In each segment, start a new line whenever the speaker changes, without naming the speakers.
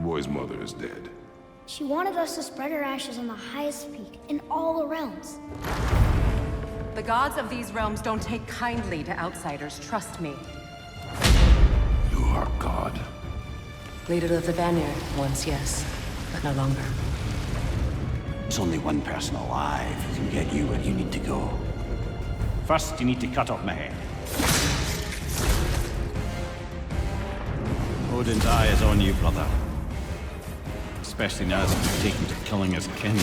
boy's mother is dead.
She wanted us to spread her ashes on the highest peak in all the realms.
The gods of these realms don't take kindly to outsiders, trust me.
You are God.
Leader of the Vanir, once yes, but no longer.
There's only one person alive who can get you where you need to go.
First, you need to cut off my head. Odin's eye is on you, brother. Especially now that you've taken to killing his kin.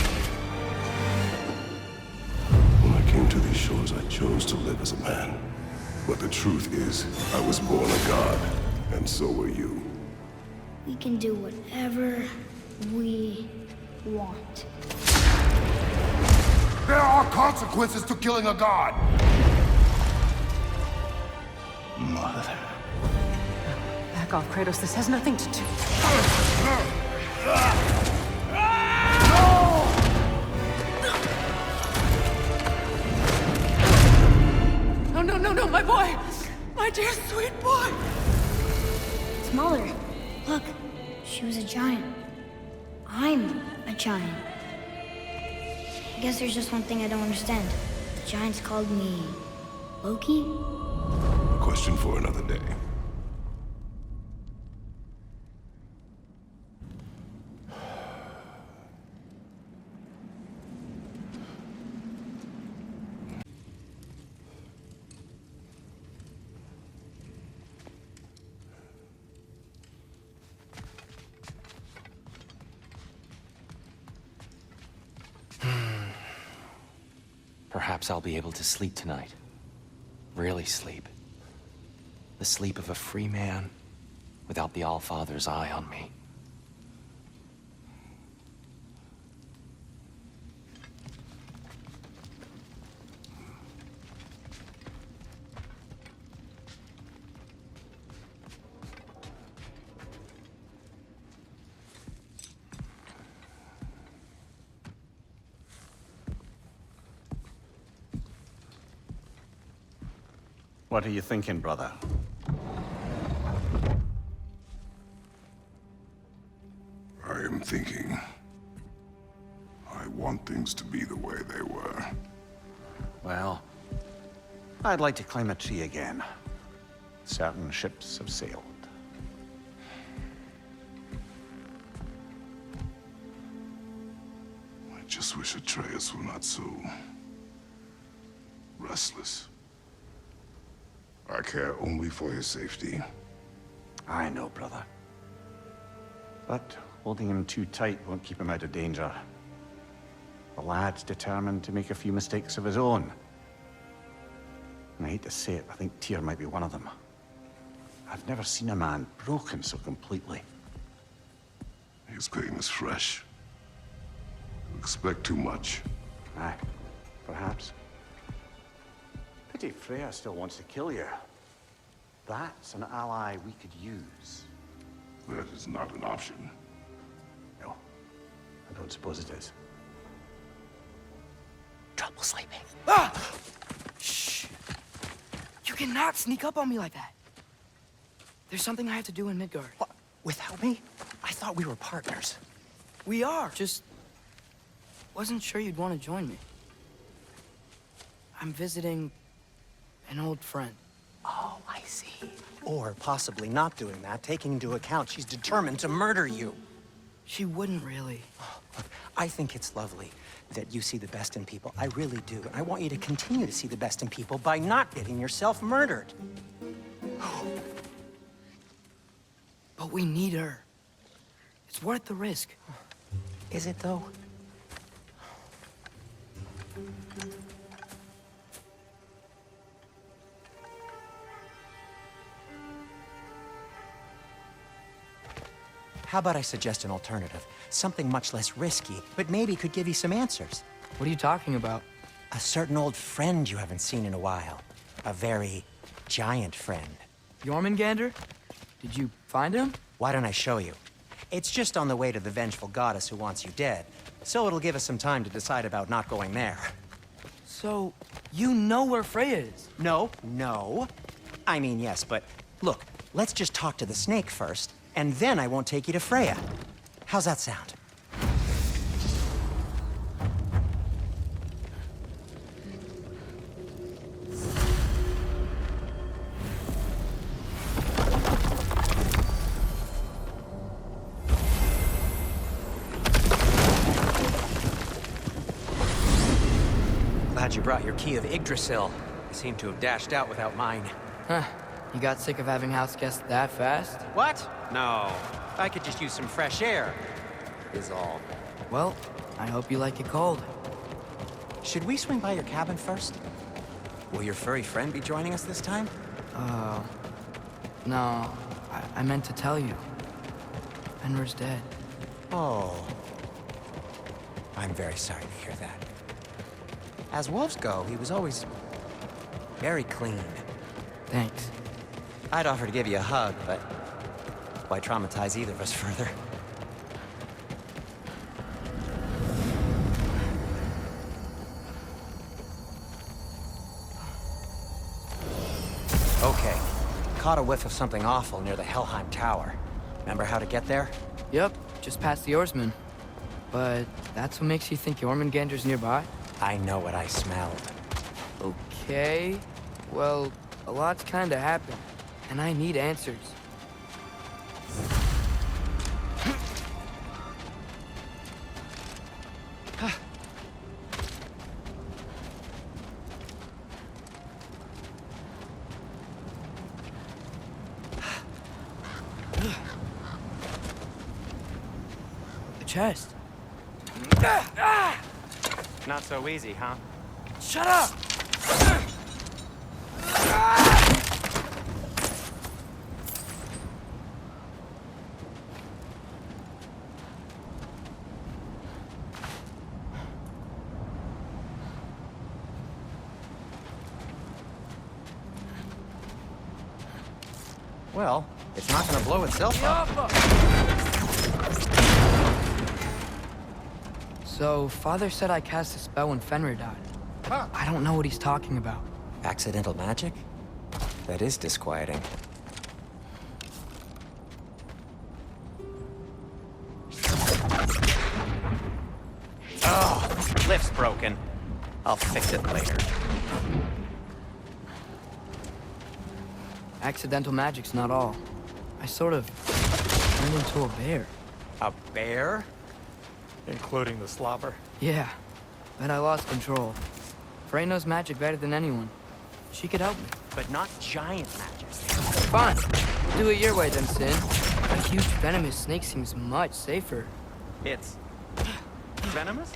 When I came to these shores, I chose to live as a man. But the truth is, I was born a god, and so were you.
We can do whatever we want.
There are consequences to killing a god!
Mother.
Back off, Kratos. This has nothing to do... No, my boy! My dear, sweet boy!
It's Mother. Look, she was a giant. I'm a giant. I guess there's just one thing I don't understand. The giants called me... Loki?
A question for another day.
Perhaps I'll be able to sleep tonight. Really sleep. The sleep of a free man, without the Allfather's eye on me.
What are you thinking, brother?
I am thinking... I want things to be the way they were.
Well, I'd like to climb a tree again. Certain ships have sailed.
I just wish Atreus were not so... restless. I care only for his safety.
I know, brother. But holding him too tight won't keep him out of danger. The lad's determined to make a few mistakes of his own. And I hate to say it, I think Tyr might be one of them. I've never seen a man broken so completely.
His pain is fresh. You expect too much.
Aye, perhaps. Pity Freya still wants to kill you. That's an ally we could use.
That is not an option.
No, I don't suppose it is.
Trouble sleeping.
Ah! Shh! You cannot sneak up on me like that. There's something I have to do in Midgard.
What? Without me? I thought we were partners.
We are, just... wasn't sure you'd want to join me. I'm visiting an old friend.
Oh, I see. Or possibly not doing that, taking into account she's determined to murder you.
She wouldn't really.
Look, I think it's lovely that you see the best in people. I really do. And I want you to continue to see the best in people by not getting yourself murdered.
But we need her. It's worth the risk.
Is it, though? How about I suggest an alternative? Something much less risky, but maybe could give you some answers.
What are you talking about?
A certain old friend you haven't seen in a while. A very giant friend.
Jormungandr? Did you find him?
Why don't I show you? It's just on the way to the vengeful goddess who wants you dead. So it'll give us some time to decide about not going there.
So, you know where Freya is?
No. I mean, yes, but look, let's just talk to the snake first,
and then I won't take you to Freya. How's that sound? Glad you brought your key of Yggdrasil. I seem to have dashed out without mine.
Huh. You got sick of having house guests that fast?
What? No. I could just use some fresh air, is all.
Well, I hope you like it cold.
Should we swing by your cabin first? Will your furry friend be joining us this time?
No. I meant to tell you. Fenrir's dead.
Oh. I'm very sorry to hear that. As wolves go, he was always very clean.
Thanks.
I'd offer to give you a hug, but why traumatize either of us further? Okay. Caught a whiff of something awful near the Helheim Tower. Remember how to get there?
Yep, just past the oarsman. But that's what makes you think Jormungandr's nearby?
I know what I smelled.
Okay. Well, a lot's kinda happened, and I need answers. The chest.
Not so easy, huh?
Shut up!
Well, it's not gonna blow itself up.
So, Father said I cast a spell when Fenrir died. I don't know what he's talking about.
Accidental magic? That is disquieting. Oh, lift's broken. I'll fix it later.
Accidental magic's not all. I sort of turned into a bear.
A bear? Including the slobber?
Yeah, but I lost control. Frey knows magic better than anyone. She could help me.
But not giant magic.
Fine. We'll do it your way then, Sin. A huge venomous snake seems much safer.
It's venomous?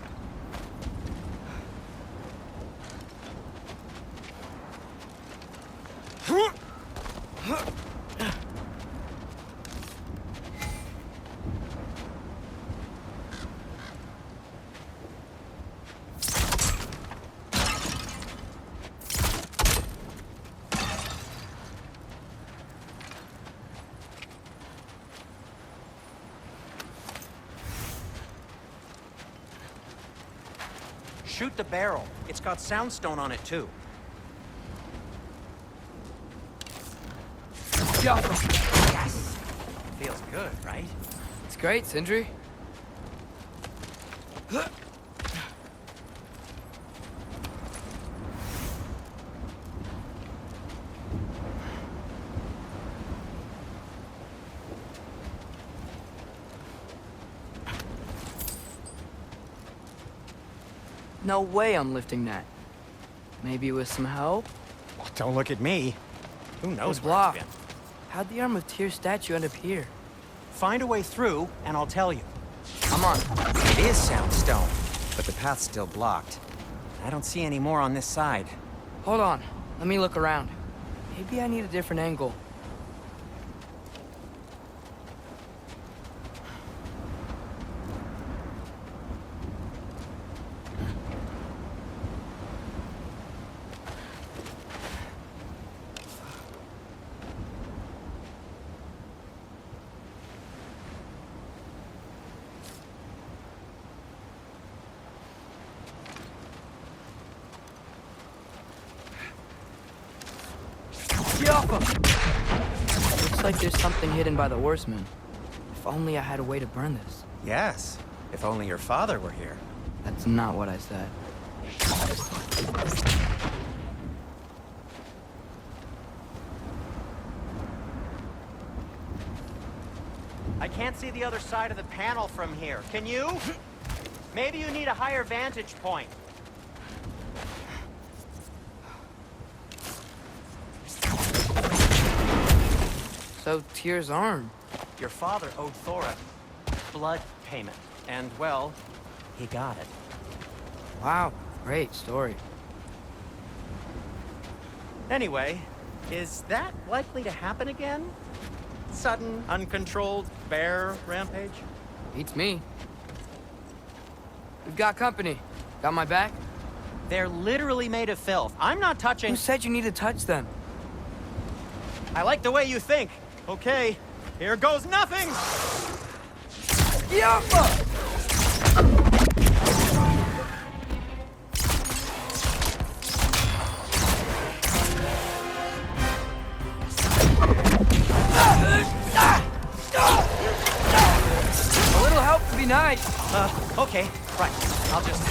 Shoot the barrel. It's got soundstone on it, too. Yes! Feels good, right?
It's great, Sindri. No way I'm lifting that. Maybe with some help?
Well, don't look at me. Who knows
It's
where I've
blocked.
been.
How'd the Arm of Tyr statue end up here?
Find a way through, and I'll tell you.
I'm on.
It is soundstone, but the path's still blocked. I don't see any more on this side.
Hold on. Let me look around. Maybe I need a different angle. Get off him! Looks like there's something hidden by the horseman. If only I had a way to burn this.
Yes, if only your father were here.
That's not what I said.
I can't see the other side of the panel from here. Can you? Maybe you need a higher vantage point.
So, Tyr's arm.
Your father owed Thor a blood payment. And, well, he got it.
Wow, great story.
Anyway, is that likely to happen again? Sudden, uncontrolled bear rampage?
Beats me. We've got company. Got my back?
They're literally made of filth. I'm not touching...
Who said you need to touch them?
I like the way you think. Okay, here goes nothing!
Yappa! A little help would be nice.
Okay, right. I'll just...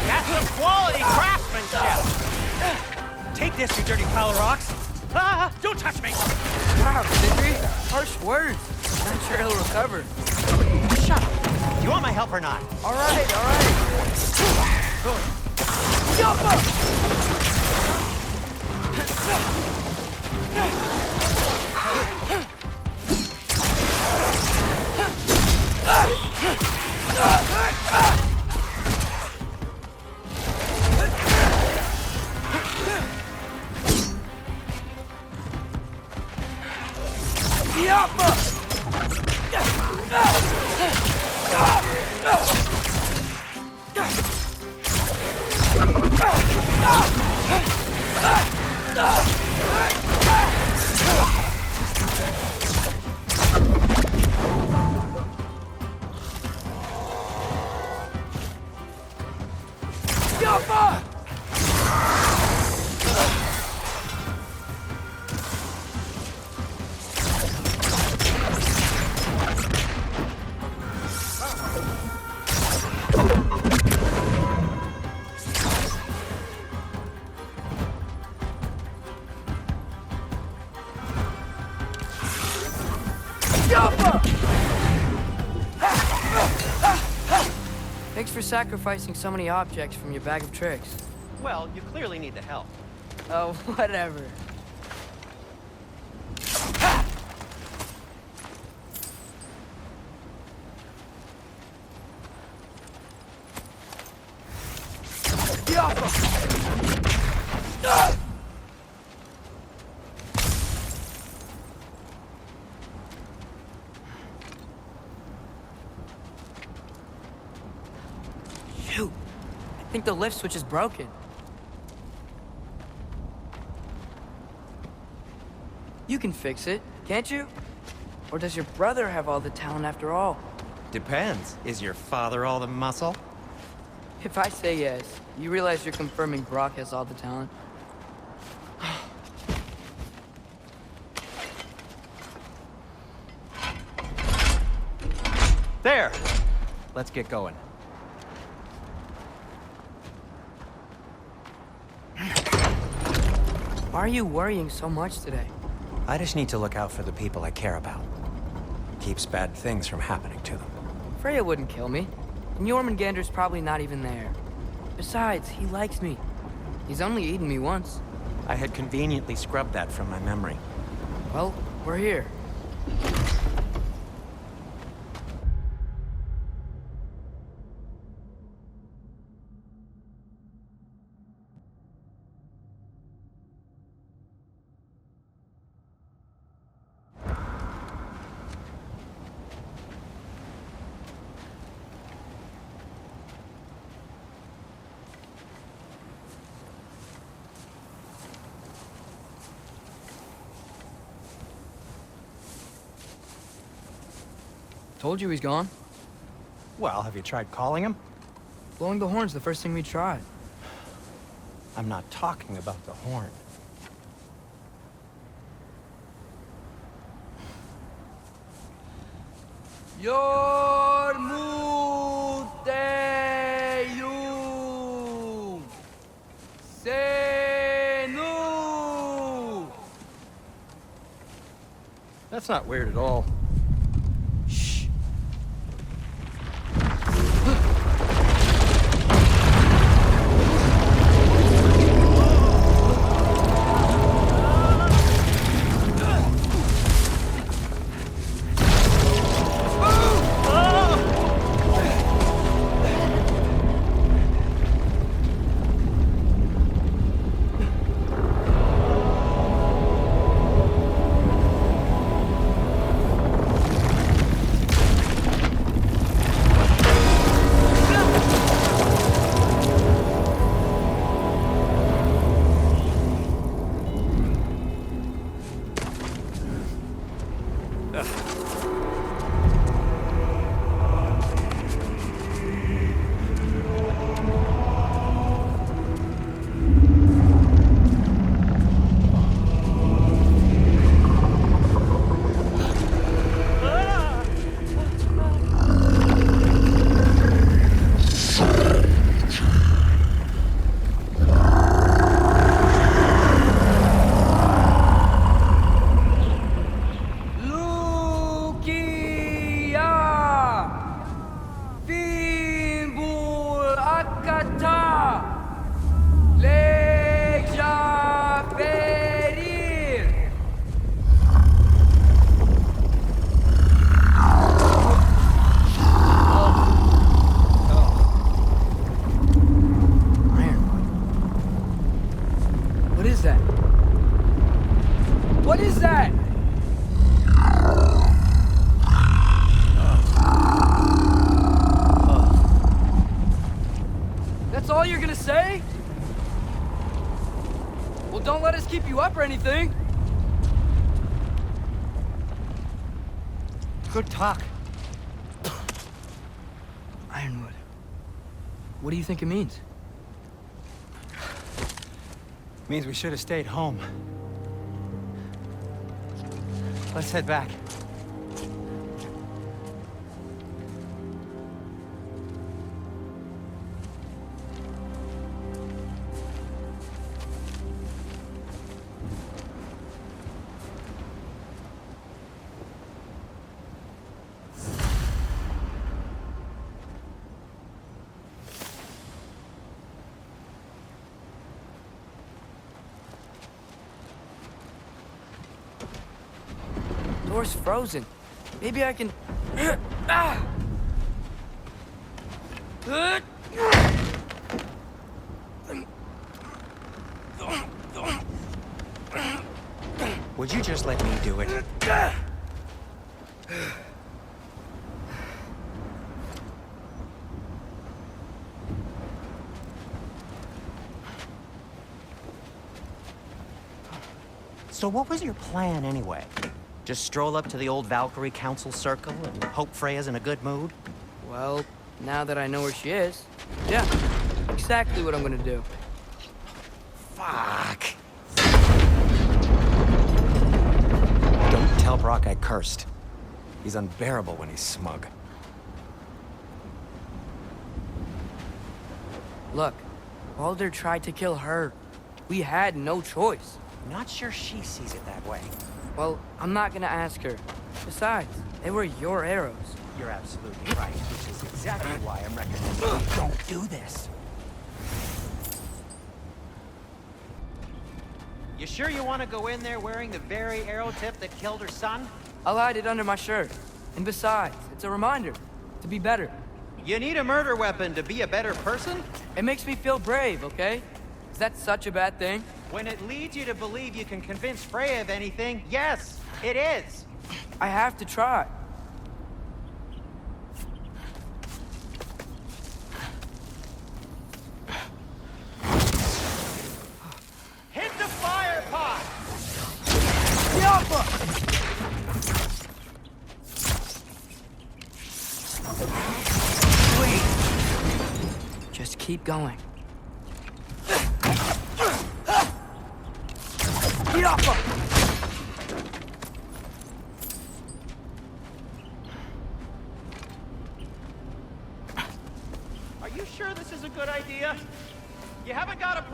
That's some quality craftsmanship! Take this, you dirty pile of rocks! Ah, don't touch me!
Wow, Sindri, harsh words. Not sure he'll recover.
Shut up! Do you want my help or not?
All right, all right. Yappa! Thanks for sacrificing so many objects from your bag of tricks.
Well, you clearly need the help.
Oh, whatever. Shoot! I think the lift switch is broken. You can fix it, can't you? Or does your brother have all the talent after all?
Depends. Is your father all the muscle?
If I say yes, you realize you're confirming Brock has all the talent?
There! Let's get going.
Why are you worrying so much today?
I just need to look out for the people I care about. Keeps bad things from happening to them.
Freya wouldn't kill me. And Jormungandr's probably not even there. Besides, he likes me. He's only eaten me once.
I had conveniently scrubbed that from my memory.
Well, we're here. Told you he's gone.
Well, have you tried calling him?
Blowing the horn's the first thing we tried.
I'm not talking about the horn.
Yormuteum Senu. That's not weird at all. Shh. What is that? That's all you're gonna say? Well, don't let us keep you up or anything.
Good talk.
Ironwood. What do you think it means?
Means we should have stayed home. Let's head back.
Door's frozen. Maybe I can...
Would you just let me do it?
So what was your plan anyway? Just stroll up to the old Valkyrie Council circle and hope Freya's in a good mood?
Well, now that I know where she is, yeah, exactly what I'm gonna do.
Fuck.
Don't tell Brock I cursed. He's unbearable when he's smug.
Look, Baldur tried to kill her. We had no choice.
I'm not sure she sees it that way.
Well, I'm not gonna ask her. Besides, they were your arrows.
You're absolutely right, which is exactly why I'm recommending you don't do this. You sure you want to go in there wearing the very arrow tip that killed her son?
I'll hide it under my shirt. And besides, it's a reminder to be better.
You need a murder weapon to be a better person?
It makes me feel brave, okay? Is that such a bad thing?
When it leads you to believe you can convince Freya of anything, yes, it is.
I have to try.
Hit the fire pot!
Please. Just keep going.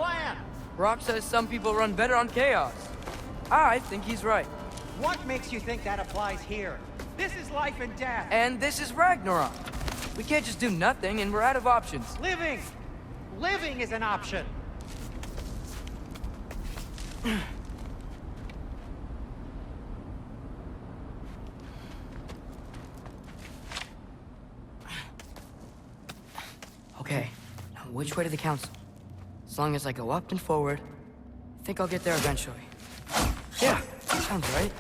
plan?
Rock says some people run better on chaos. I think he's right.
What makes you think that applies here? This is life and death.
And this is Ragnarok. We can't just do nothing, and we're out of options.
Living! Living is an option.
Okay, now which way to the council? As long as I go up and forward, I think I'll get there eventually. Yeah, sounds right.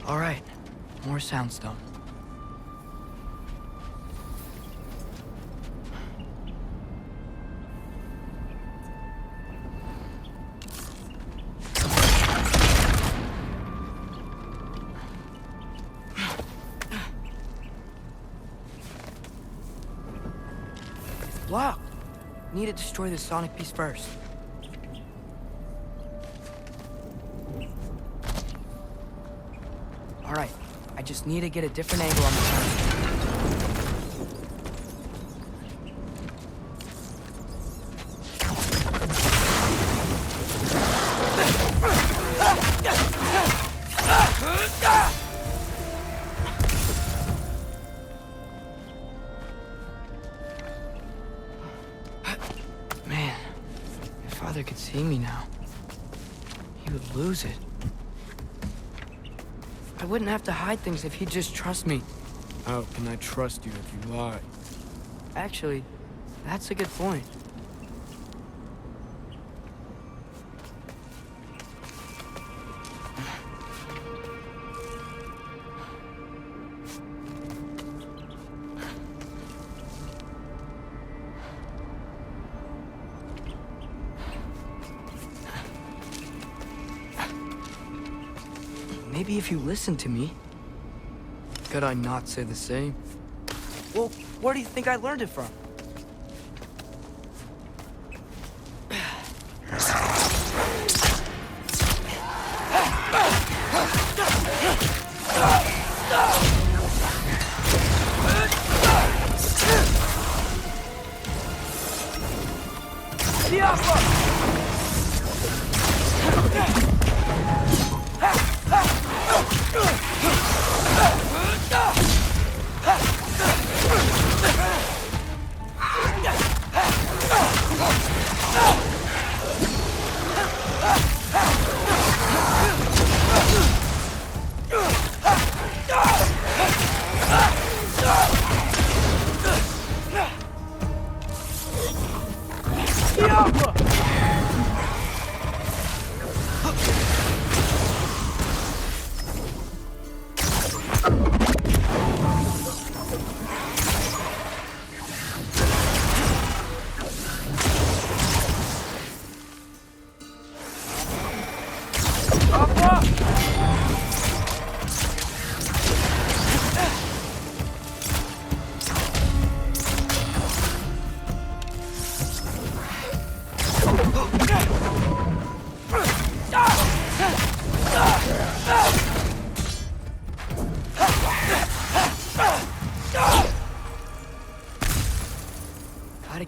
All right, more soundstone. Locked. Need to destroy the sonic piece first. All right, I just need to get a different angle on the turret. Man, if Father could see me now, he would lose it. I wouldn't have to hide things if he'd just trust me.
How can I trust you if you lie?
Actually, that's a good point. Maybe if you listen to me.
Could I not say the same?
Well, where do you think I learned it from?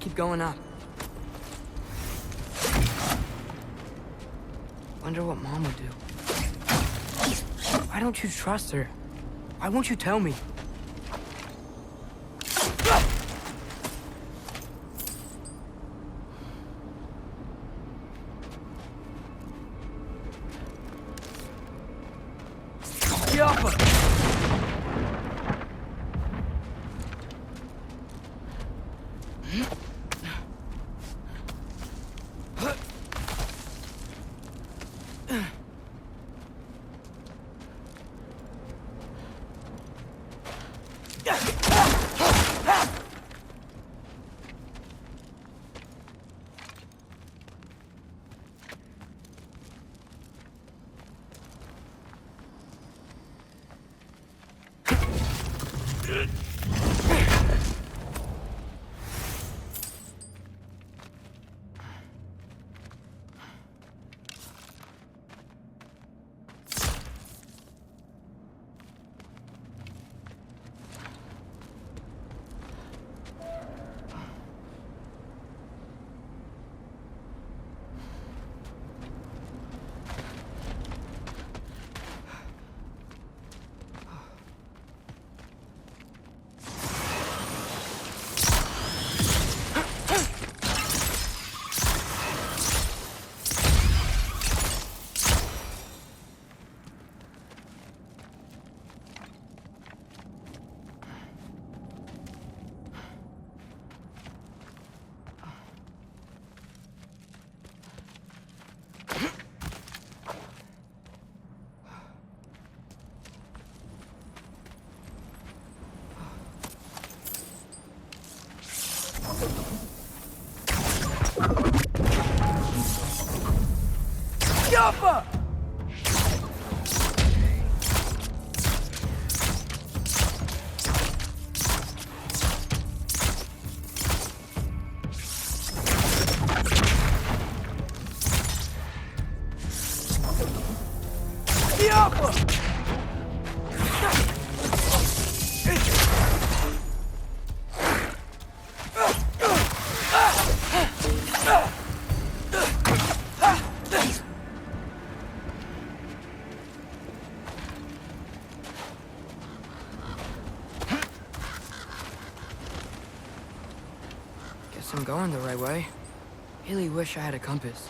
keep going up. Wonder what Mom would do. Why don't you trust her? Why won't you tell me?
Yappa!
I'm going the right way. Really wish I had a compass.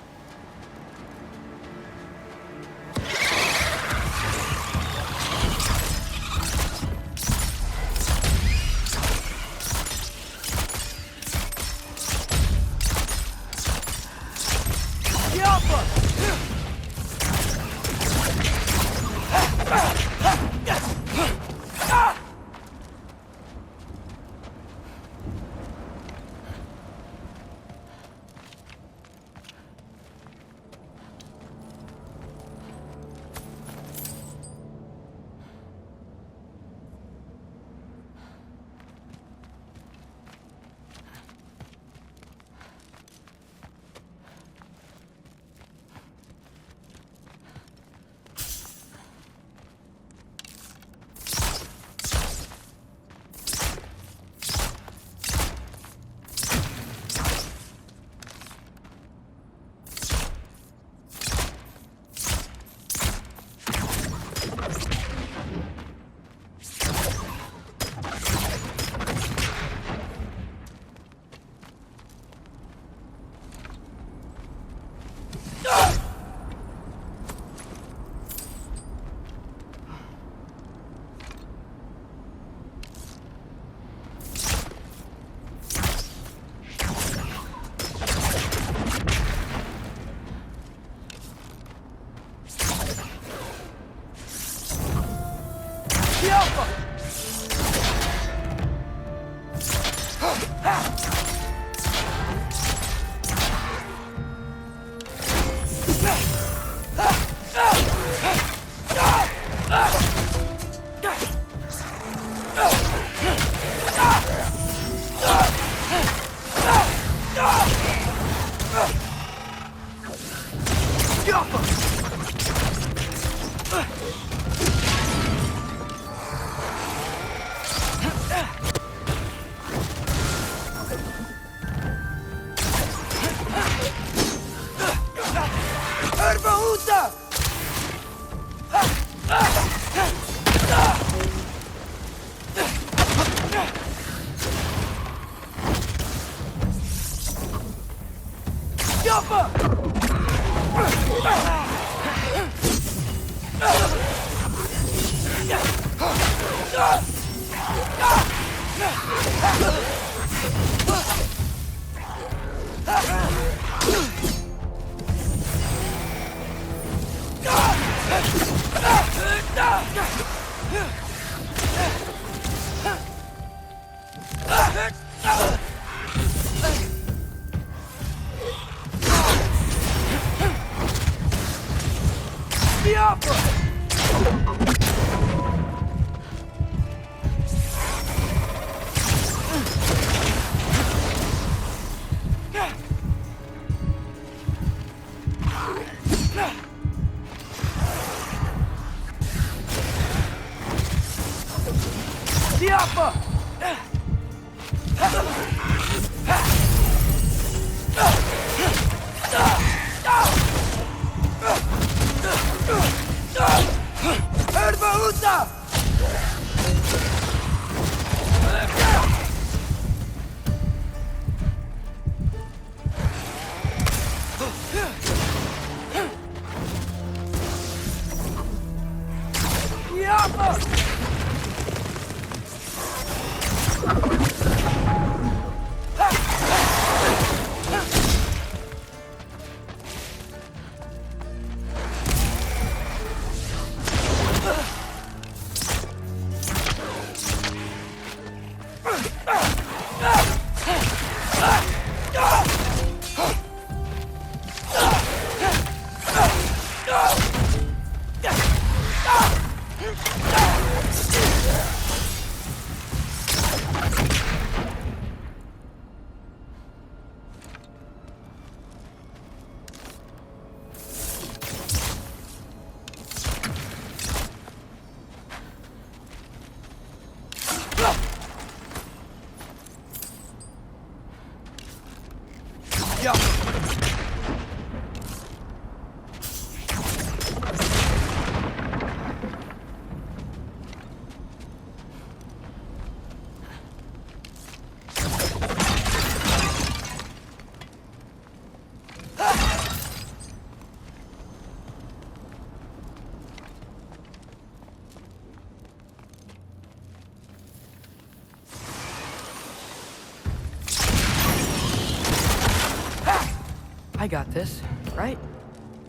I got this, right?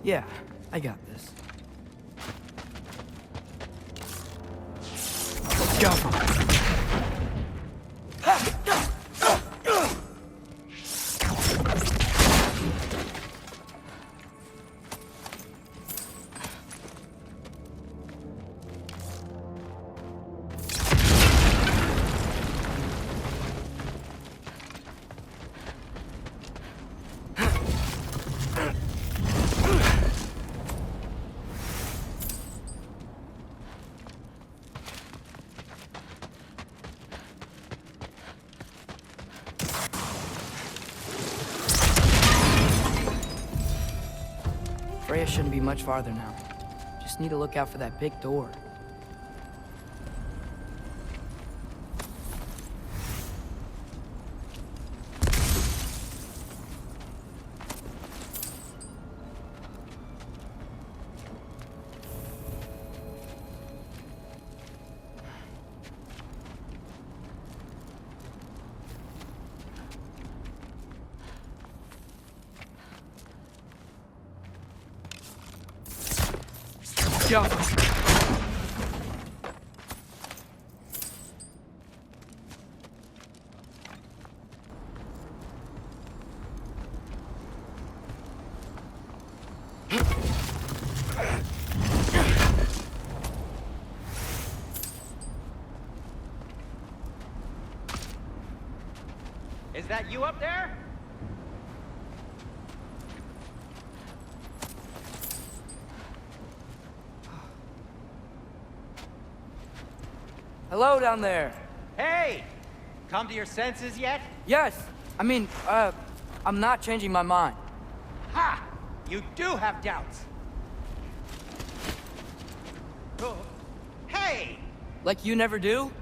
Yeah, I got this. Go! Freya shouldn't be much farther now. Just need to look out for that big door. Go.
Is that you up there?
Hello down there.
Hey! Come to your senses yet?
Yes. I mean, I'm not changing my mind.
Ha! You do have doubts. Oh. Hey!
Like you never do?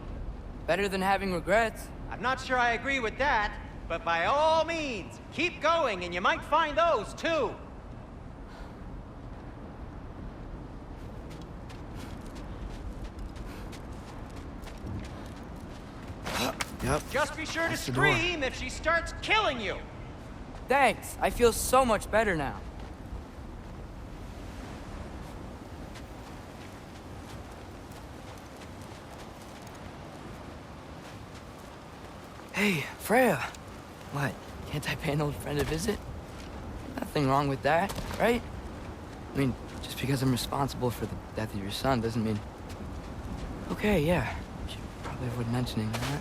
Better than having regrets.
I'm not sure I agree with that. But by all means, keep going and you might find those too.
Yep.
Just be sure to scream if she starts killing you.
Thanks. I feel so much better now. Hey, Freya. What? Can't I pay an old friend a visit? Nothing wrong with that, right? I mean, just because I'm responsible for the death of your son doesn't mean... Okay, yeah. Should probably avoid mentioning that.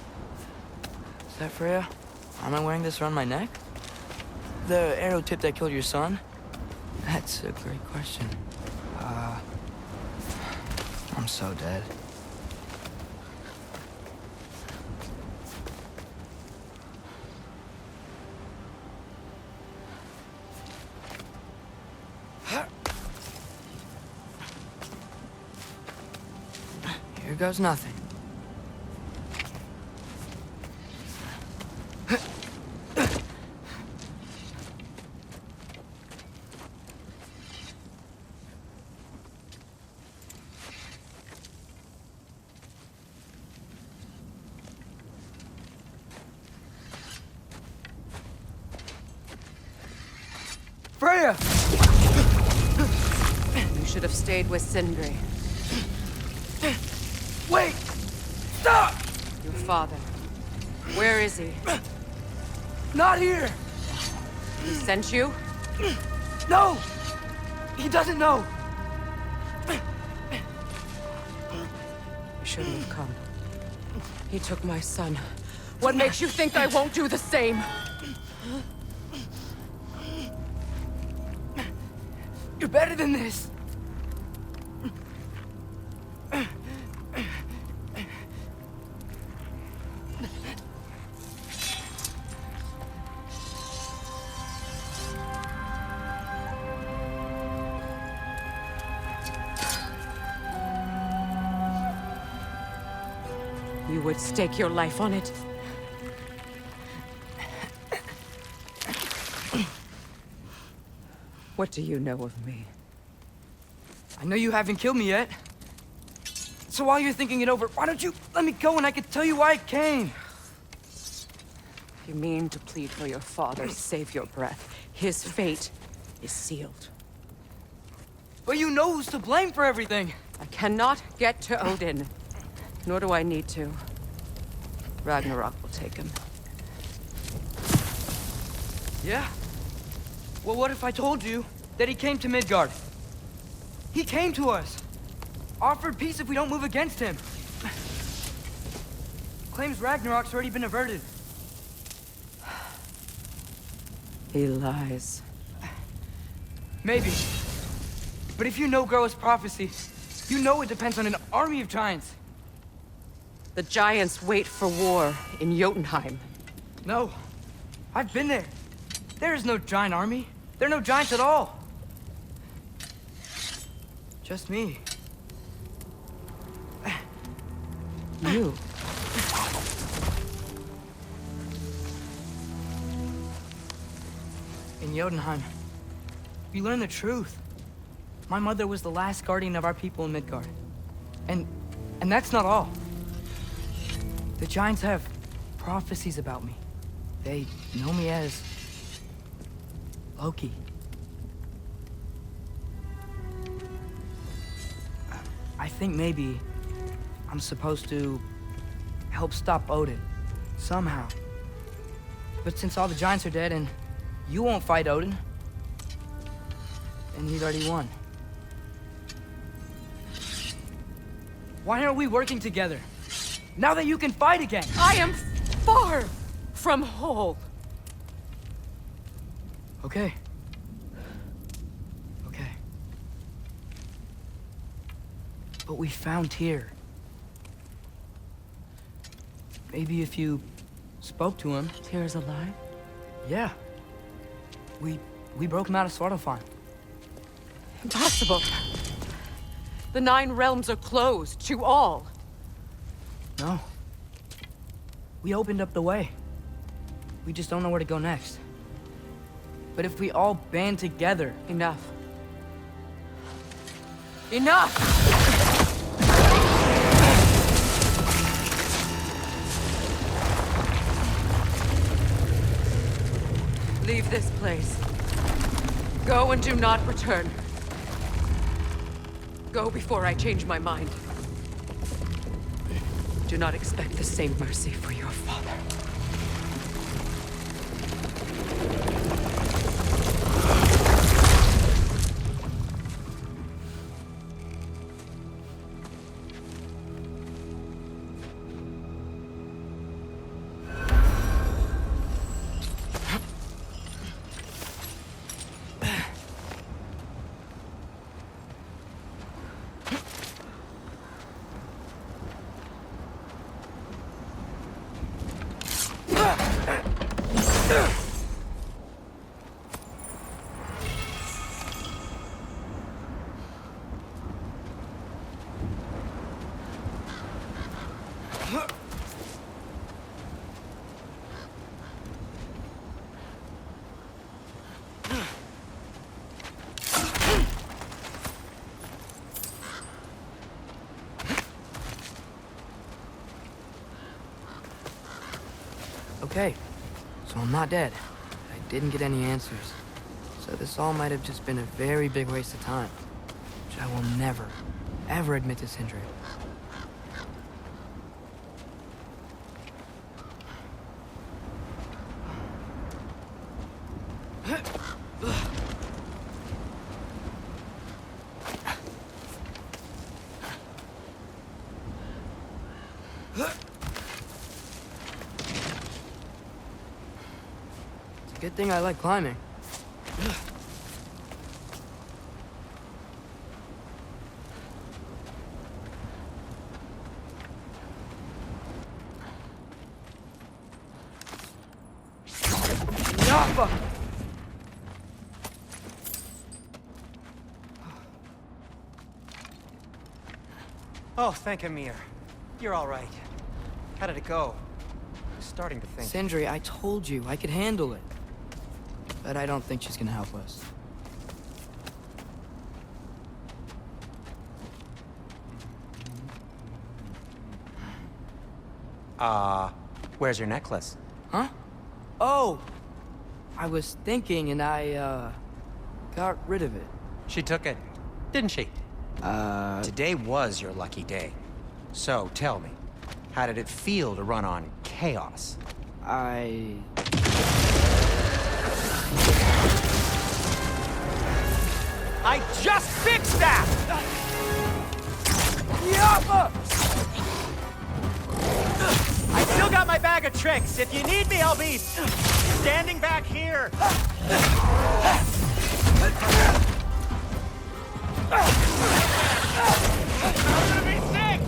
Is that Freya? Am I wearing this around my neck? The arrow tip that killed your son? That's a great question. I'm so dead. Here goes nothing. Freya!
You should have stayed with Sindri.
Wait! Stop!
Your father. Where is he?
Not here!
He sent you?
No! He doesn't know!
You shouldn't have come. He took my son. What makes you think I won't do the same?
You're better than this!
You would stake your life on it? What do you know of me?
I know you haven't killed me yet. So while you're thinking it over, why don't you let me go and I can tell you why I came?
You mean to plead for your father, save your breath. His fate is sealed.
But you know who's to blame for everything.
I cannot get to Odin. Nor do I need to. Ragnarok will take him.
Yeah? Well, what if I told you that he came to Midgard? He came to us. Offered peace if we don't move against him. Claims Ragnarok's already been averted.
He lies.
Maybe. But if you know Groa's prophecy, you know it depends on an army of giants.
The giants wait for war in Jotunheim.
No. I've been there. There is no giant army. There are no giants at all. Just me.
You?
In Jotunheim, we learn the truth. My mother was the last guardian of our people in Midgard. And that's not all. The giants have prophecies about me. They know me as Loki. I think maybe I'm supposed to help stop Odin, somehow. But since all the giants are dead and you won't fight Odin, and he's already won. Why aren't we working together? Now that you can fight again!
I am far from whole.
Okay. Okay. But we found Tyr. Maybe if you spoke to him...
Tyr's alive?
Yeah. We broke him out of Svartalfheim.
Impossible. The 9 realms are closed to all.
No. We opened up the way. we just don't know where to go next. But if we all band together...
Enough. Enough! Leave this place. Go and do not return. Go before I change my mind. Do not expect the same mercy for your father.
Okay, so I'm not dead. I didn't get any answers. So this all might have just been a very big waste of time. Which I will never, ever admit to Sindri. Good thing I like climbing. Yappa!
Oh, thank Amir. You're all right. How did it go? I was starting to think...
Sindri, I told you I could handle it. But I don't think she's gonna help us.
Where's your necklace?
Huh? Oh! I was thinking and I, got rid of it.
She took it, didn't she? Today was your lucky day. So, tell me, how did it feel to run on chaos? I just fixed that! Yappa! I still got my bag of tricks. If you need me, I'll be standing back here. I'm gonna be sick!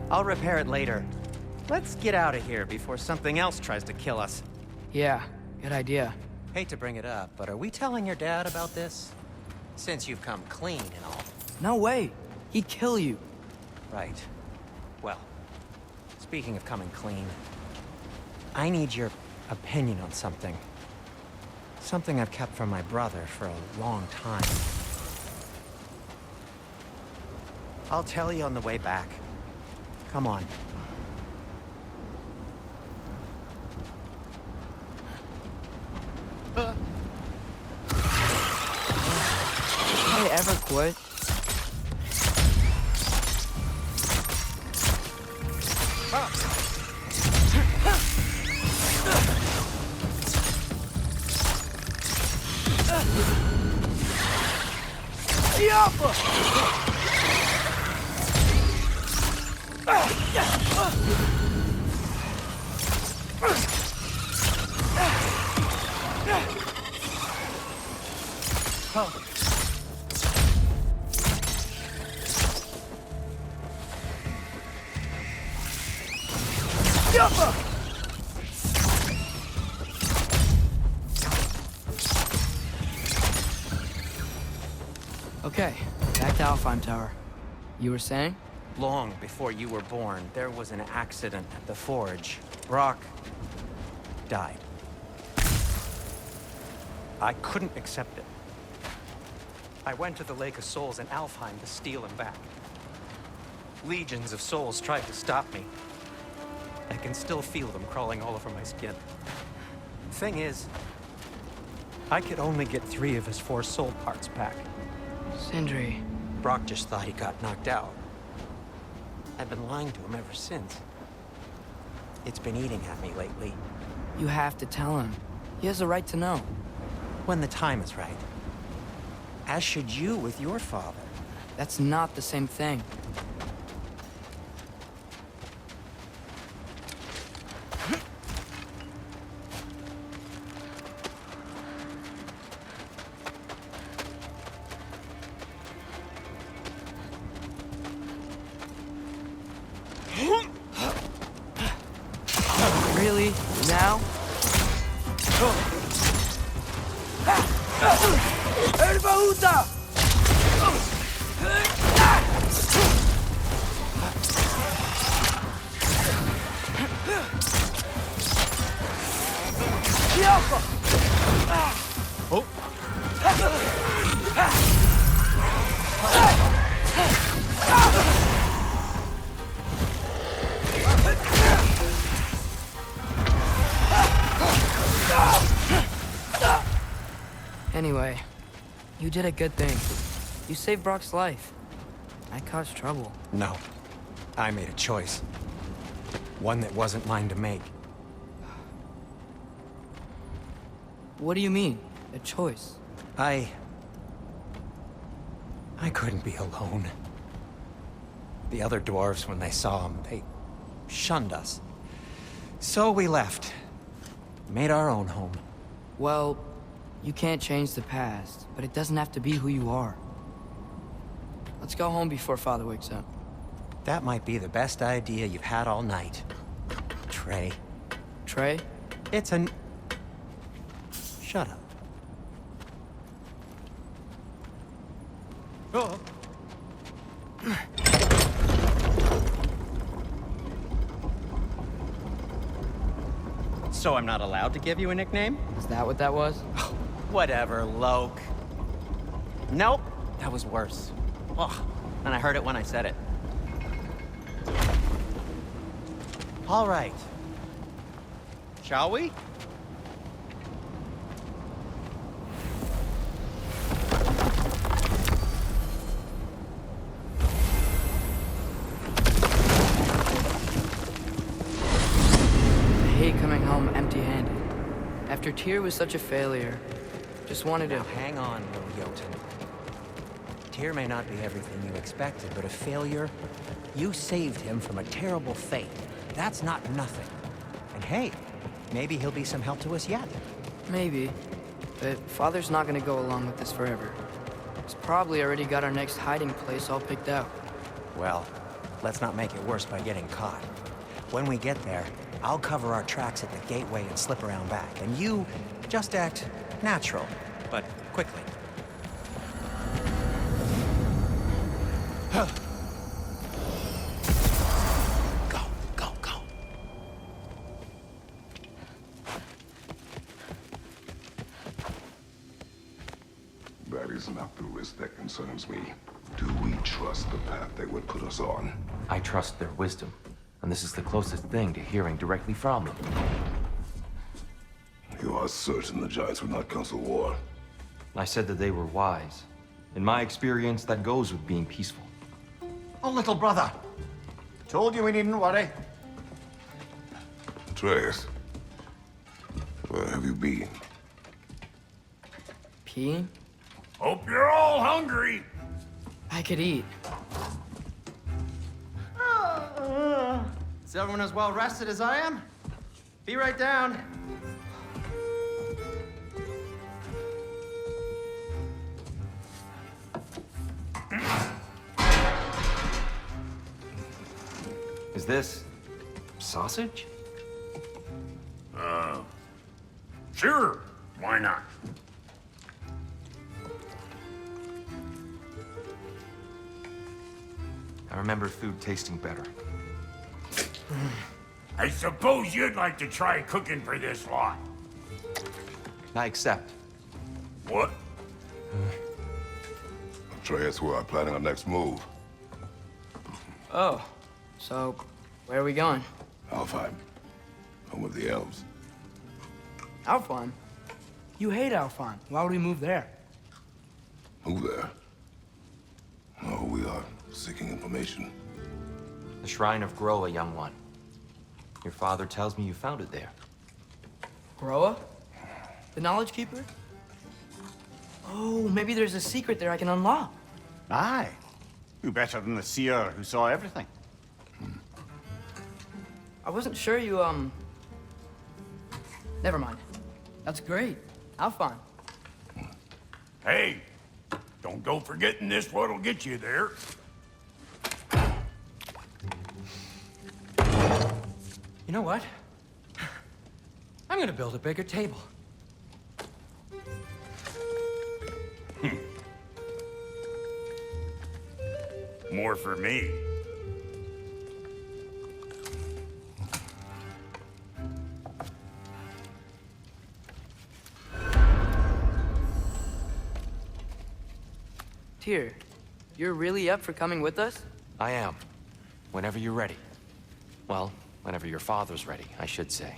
I'll repair it later. Let's get out of here before something else tries to kill us.
Yeah, good idea.
Hate to bring it up, but are we telling your dad about this? Since you've come clean and all.
No way. He'd kill you.
Right. Well, speaking of coming clean, I need your opinion on something. Something I've kept from my brother for a long time. I'll tell you on the way back. Come on.
Did I ever quit? Okay, back to Alfheim Tower. You were saying?
Long before you were born, there was an accident at the forge. Brock died. I couldn't accept it. I went to the Lake of Souls in Alfheim to steal him back. Legions of souls tried to stop me. I can still feel them crawling all over my skin. Thing is, I could only get 3 of his 4 soul parts back.
Sindri.
Brock just thought he got knocked out. I've been lying to him ever since. It's been eating at me lately.
You have to tell him. He has a right to know.
When the time is right. As should you with your father.
That's not the same thing. Really? Now? Anyway, you did a good thing. You saved Brock's life. I caused trouble.
No. I made a choice. One that wasn't mine to make.
What do you mean? A choice?
I couldn't be alone. The other dwarves, when they saw him, they shunned us. So we left. Made our own home.
Well, you can't change the past, but it doesn't have to be who you are. Let's go home before Father wakes up.
That might be the best idea you've had all night. Trey.
Trey?
It's an... Shut up. Oh. So I'm not allowed to give you a nickname?
Is that what that was?
Whatever, Loke. Nope, that was worse. Ugh, and I heard it when I said it. All right. Shall we?
I hate coming home empty-handed. After Tyr was such a failure, just wanted to...
Now hang on, little Jotun. Tyr may not be everything you expected, but a failure? You saved him from a terrible fate. That's not nothing. And hey, maybe he'll be some help to us yet.
Maybe. But Father's not gonna go along with this forever. He's probably already got our next hiding place all picked out.
Well, let's not make it worse by getting caught. When we get there, I'll cover our tracks at the gateway and slip around back. And you just act natural, but quickly. Go, go, go.
That is not the risk that concerns me. Do we trust the path they would put us on?
I trust their wisdom, and this is the closest thing to hearing directly from them.
You are certain the Giants would not counsel war?
I said that they were wise. In my experience, that goes with being peaceful.
Oh, little brother. Told you we needn't worry.
Atreus, where have you been?
Peeing?
Hope you're all hungry.
I could eat.
Is everyone as well rested as I am? Be right down.
Is this sausage?
Sure. Why not?
I remember food tasting better.
I suppose you'd like to try cooking for this lot.
I accept.
What?
Atreus, we are planning our next move.
Oh, so where are we going?
Alfheim, home of the elves.
Alfheim? You hate Alfheim. Why would we move there?
Move there? No, we are seeking information.
The Shrine of Groa, young one. Your father tells me you found it there.
Groa? The Knowledge Keeper? Oh, maybe there's a secret there I can unlock.
Aye. Who better than the seer who saw everything?
I wasn't sure you, Never mind. That's great. Alfheim.
Hey, don't go forgetting this what'll get you there.
You know what? I'm gonna build a bigger table.
More for me.
Tyr, you're really up for coming with us?
I am. Whenever you're ready. Well, whenever your father's ready, I should say.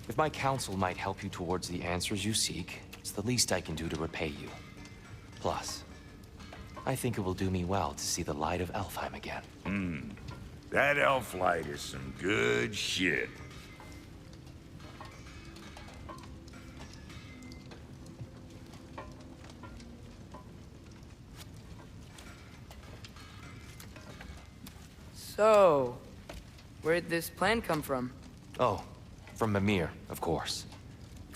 If my counsel might help you towards the answers you seek, it's the least I can do to repay you. Plus, I think it will do me well to see the light of Alfheim again.
That elf light is some good shit.
So, where'd this plan come from?
Oh, from Mimir, of course.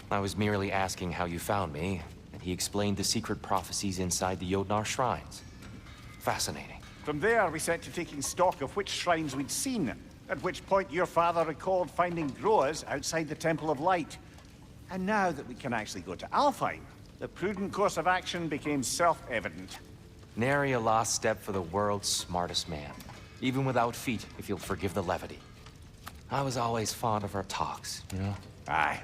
I was merely asking how you found me, and he explained the secret prophecies inside the Jotnar shrines. Fascinating.
From there, we set to taking stock of which shrines we'd seen, at which point your father recalled finding Groas outside the Temple of Light. And now that we can actually go to Alfheim, the prudent course of action became self-evident.
Nary a lost step for the world's smartest man. Even without feet, if you'll forgive the levity. I was always fond of our talks, you know?
Aye.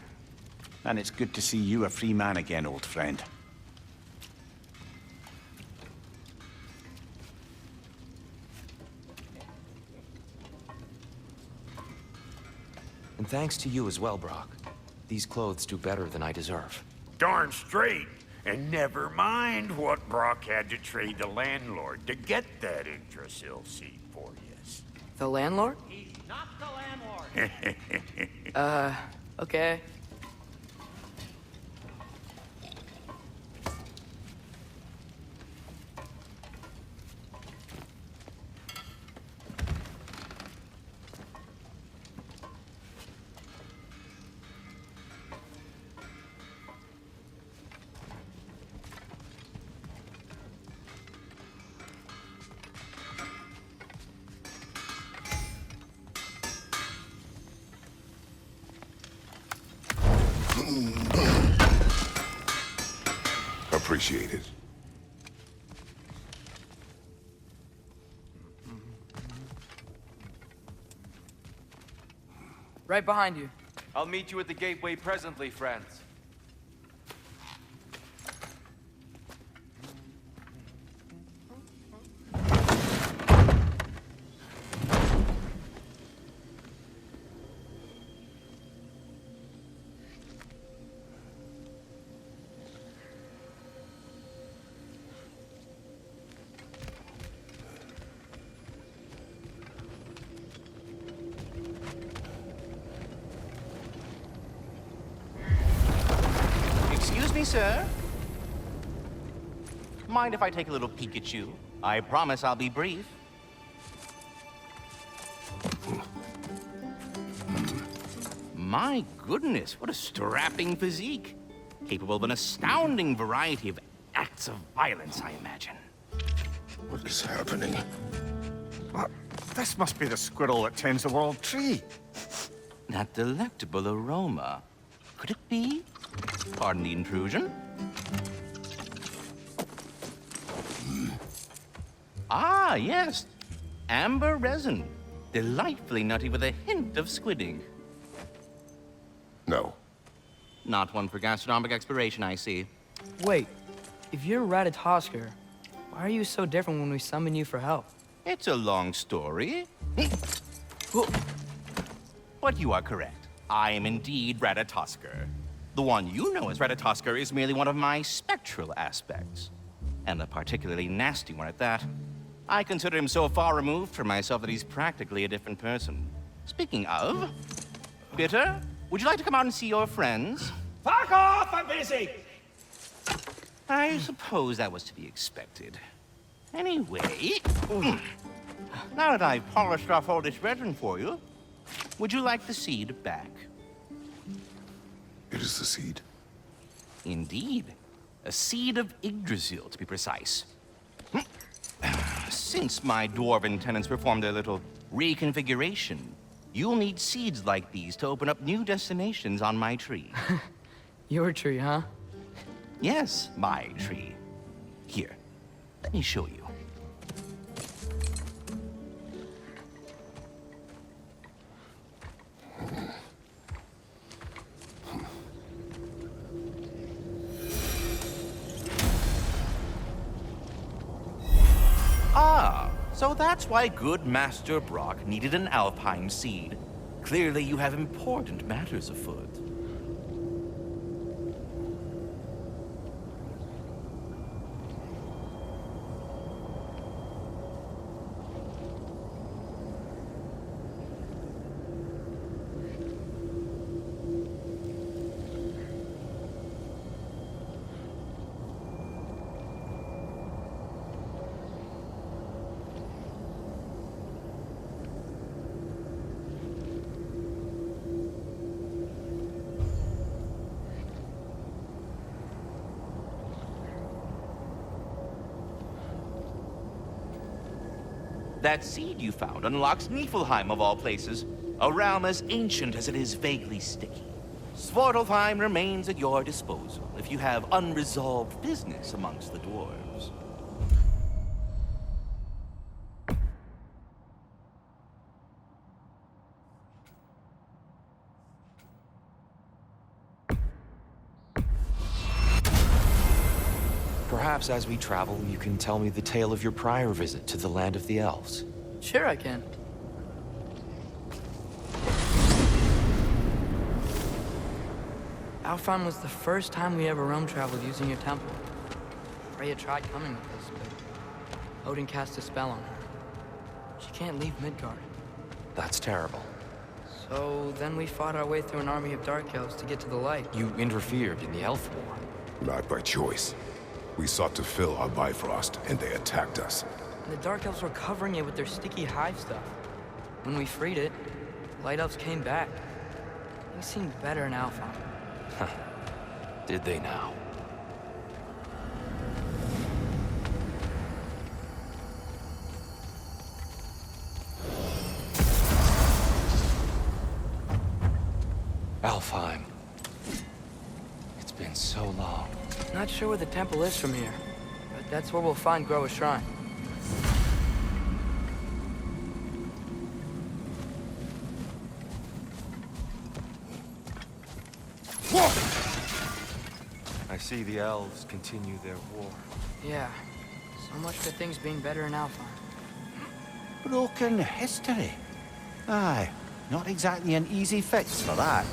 And it's good to see you a free man again, old friend.
And thanks to you as well, Brock. These clothes do better than I deserve.
Darn straight. And never mind what Brock had to trade the landlord to get that Yggdrasil seat for you.
The landlord?
He's not the landlord.
Okay.
Appreciate it.
Right behind you.
I'll meet you at the gateway presently, friends.
sir. Mind if I take a little peek at you? I promise I'll be brief. My goodness, what a strapping physique. Capable of an astounding variety of acts of violence, I imagine.
What is happening?
This must be the squirrel that tends the world tree.
That delectable aroma. Could it be? Pardon the intrusion. Ah, yes. Amber resin. Delightfully nutty with a hint of squid ink.
No.
Not one for gastronomic exploration, I see.
Wait, if you're Ratatoskr, why are you so different when we summon you for help?
It's a long story. But you are correct. I am indeed Ratatoskr. The one you know as Ratatoskr is merely one of my spectral aspects. And a particularly nasty one at that. I consider him so far removed from myself that he's practically a different person. Speaking of, Bitter, would you like to come out and see your friends?
Fuck off! I'm busy!
I suppose that was to be expected. Anyway, now that I've polished off all this resin for you, would you like the seed back?
It is the seed.
Indeed. A seed of Yggdrasil, to be precise. Since my dwarven tenants performed a little reconfiguration, you'll need seeds like these to open up new destinations on my tree.
Your tree, huh?
Yes, my tree. Here, let me show you. Ah, so that's why good Master Brock needed an Alpine seed. Clearly you have important matters afoot. That seed you found unlocks Niflheim of all places, a realm as ancient as it is vaguely sticky. Svartalfheim remains at your disposal if you have unresolved business amongst the dwarves.
Perhaps as we travel, you can tell me the tale of your prior visit to the land of the elves.
Sure I can. Alfheim was the first time we ever realm traveled using your temple. Freya tried coming with us, but Odin cast a spell on her. She can't leave Midgard.
That's terrible.
So then we fought our way through an army of dark elves to get to the light.
You interfered in the elf war.
Not by choice. We sought to fill our Bifrost, and they attacked us.
And the dark elves were covering it with their sticky hive stuff. When we freed it, light elves came back. Things seemed better in Alfheim.
Did they now? Alfheim. It's been so long.
Not sure where the temple is from here, but that's where we'll find Groa's shrine.
I see the elves continue their war.
Yeah, so much for things being better in Alfheim.
Broken history. Aye, not exactly an easy fix for that.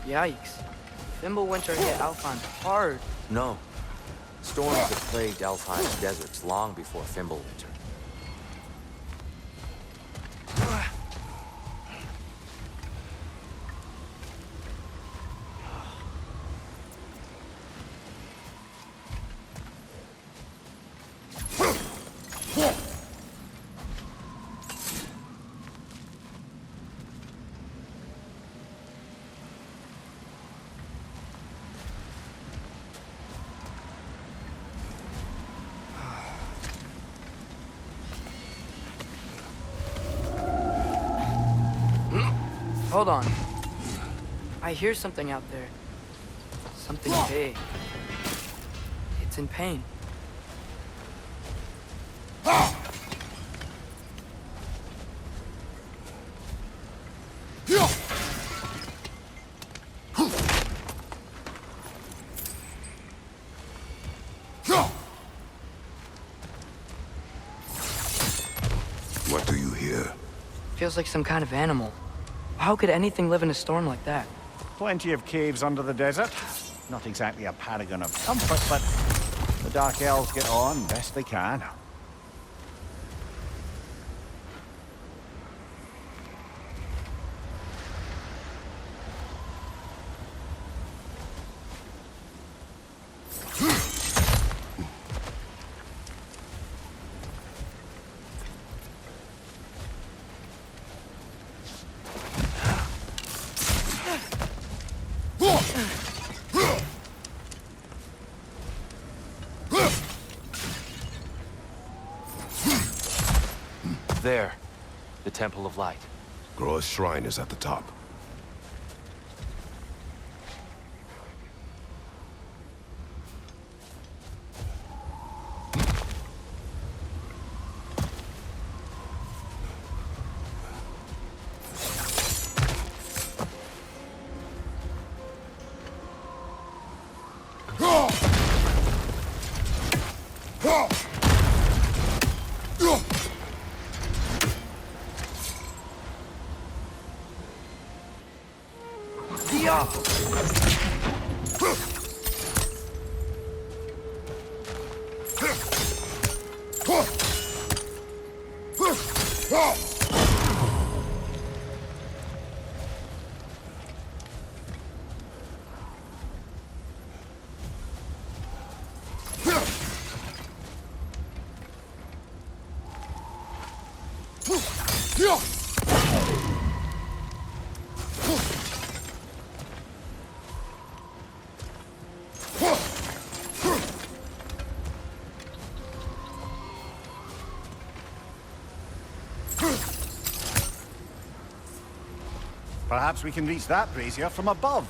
Yikes. Fimbulwinter hit Alfheim hard.
No. Storms that plagued Alfheim's deserts long before Fimbulwinter.
Hold on. I hear something out there. Something big. It's in pain.
What do you hear?
Feels like some kind of animal. How could anything live in a storm like that?
Plenty of caves under the desert. Not exactly a paragon of comfort, but the Dark Elves get on best they can.
There. The Temple of Light.
Groa's shrine is at the top.
Perhaps we can reach that brazier from above.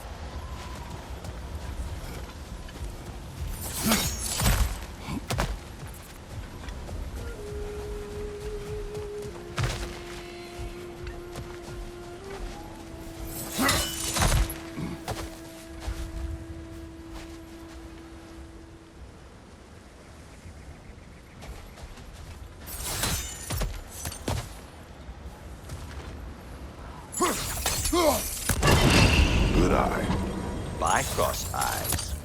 Good eye.
My crossed eyes.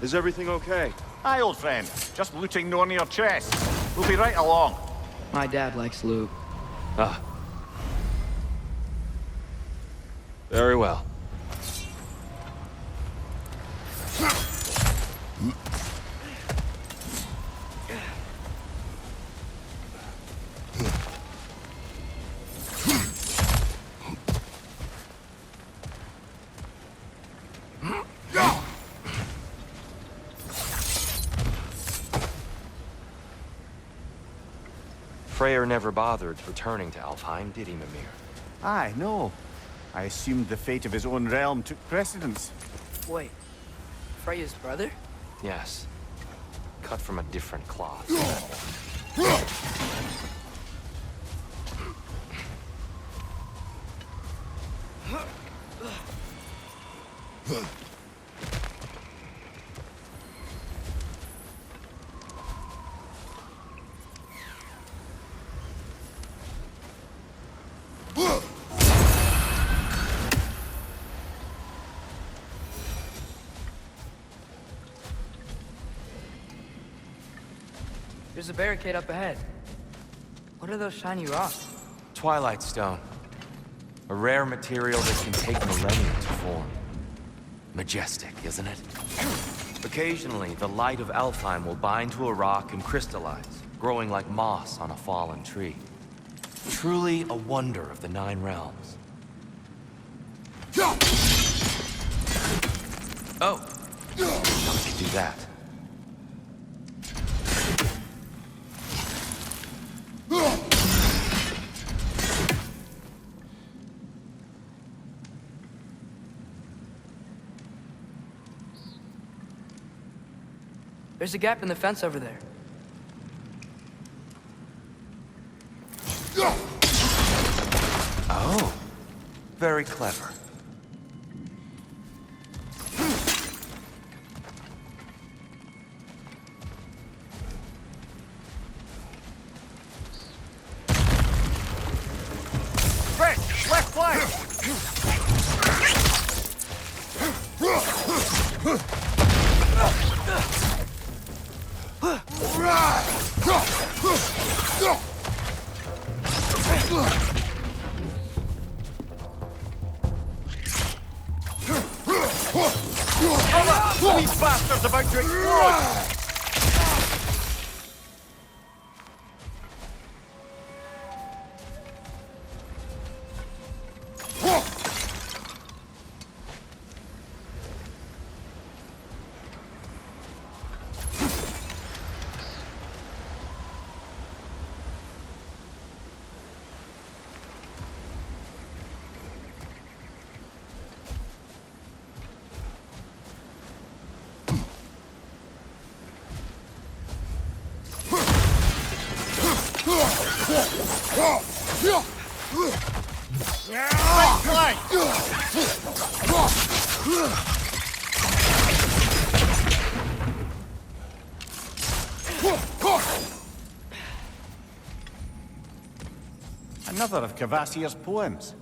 Is everything okay?
Aye, old friend. Just looting no near chest. We'll be right along.
My dad likes loot.
Ah. Very well. Freyr never bothered returning to Alfheim, did he, Mimir?
Aye, no. I assumed the fate of his own realm took precedence.
Wait. Freya's brother?
Yes. Cut from a different cloth.
There's a barricade up ahead. What are those shiny rocks?
Twilight Stone. A rare material that can take millennia to form. Majestic, isn't it? Occasionally, the light of Alfheim will bind to a rock and crystallize, growing like moss on a fallen tree. Truly a wonder of the Nine Realms. Oh! How did you do that?
There's a gap in the fence over there.
Oh, very clever.
Left flank! These bastards about to explode!
Another of Kvasir's poems.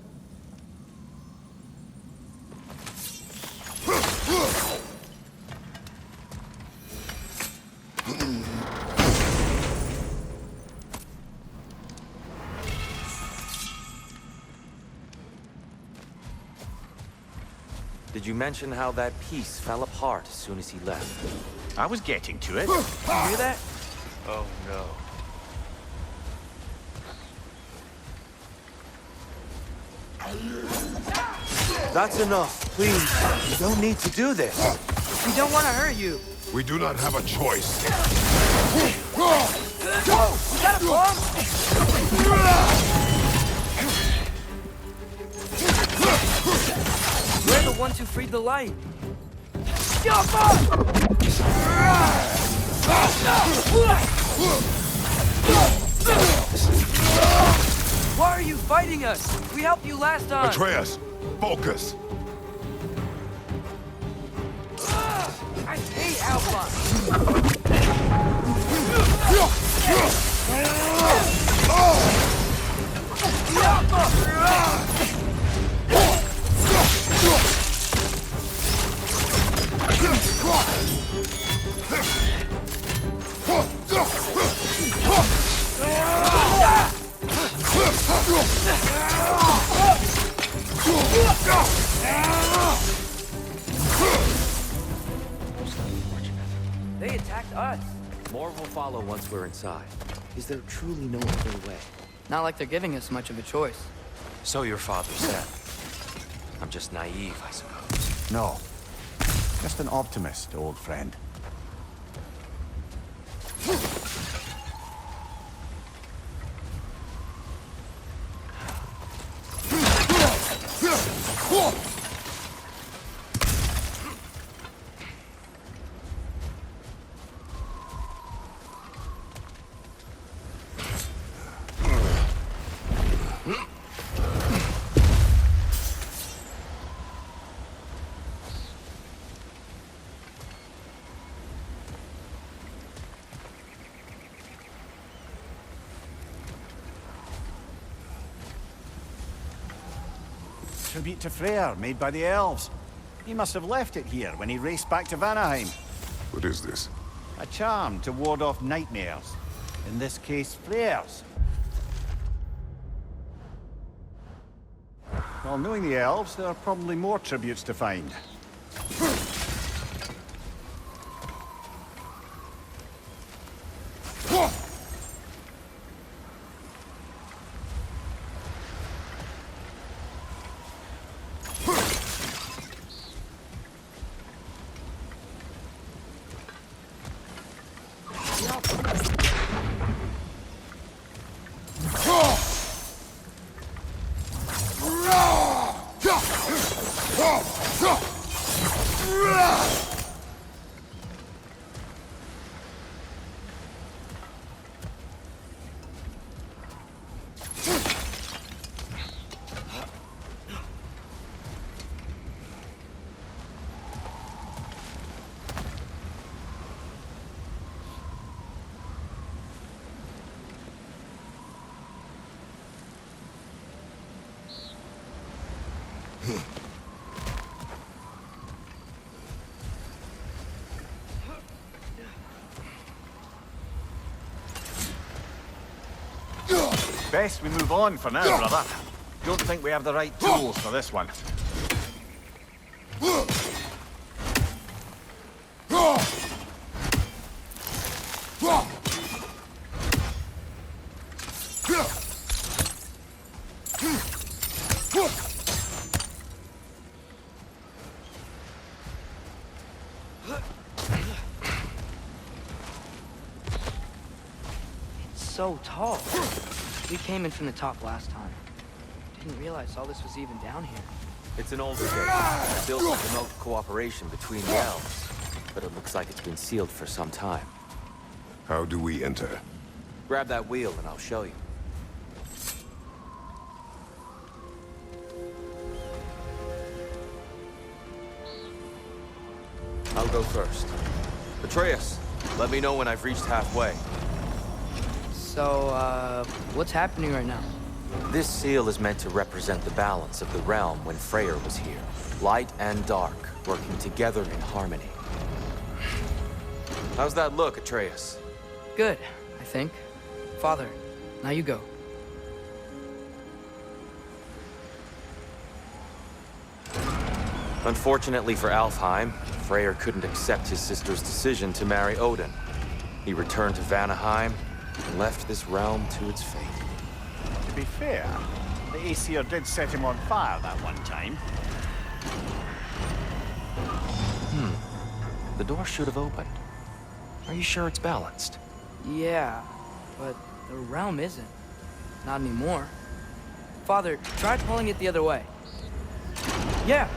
Did you mention how that piece fell apart as soon as he left?
I was getting to it.
You hear that?
Oh no. That's enough, please. You don't need to do this.
We don't want to hurt you.
We do not have a choice.
Whoa! Is that a bomb? We're the ones who freed the light. Why are you fighting us? We helped you last time.
Atreus, focus.
I hate Alpha. They attacked us.
More will follow once we're inside. Is there truly no other way?
Not like they're giving us much of a choice.
So your father said. I'm just naive, I suppose.
No. Just an optimist, old friend. Tribute to Freyr, made by the elves. He must have left it here when he raced back to Vanaheim.
What is this?
A charm to ward off nightmares. In this case, flares. Well, knowing the elves, there are probably more tributes to find. Best we move on for now, brother. Don't think we have the right tools for this one.
It's so tall. We came in from the top last time. Didn't realize all this was even down here.
It's an older gate, built to promote cooperation between the elves. But it looks like it's been sealed for some time.
How do we enter?
Grab that wheel and I'll show you. I'll go first. Atreus, let me know when I've reached halfway.
So, what's happening right now?
This seal is meant to represent the balance of the realm when Freyr was here. Light and dark, working together in harmony. How's that look, Atreus?
Good, I think. Father, now you go.
Unfortunately for Alfheim, Freyr couldn't accept his sister's decision to marry Odin. He returned to Vanaheim and left this realm to its fate.
To be fair, the Aesir did set him on fire that one time.
The door should have opened. Are you sure it's balanced?
Yeah, but the realm isn't. Not anymore. Father, try pulling it the other way. Yeah!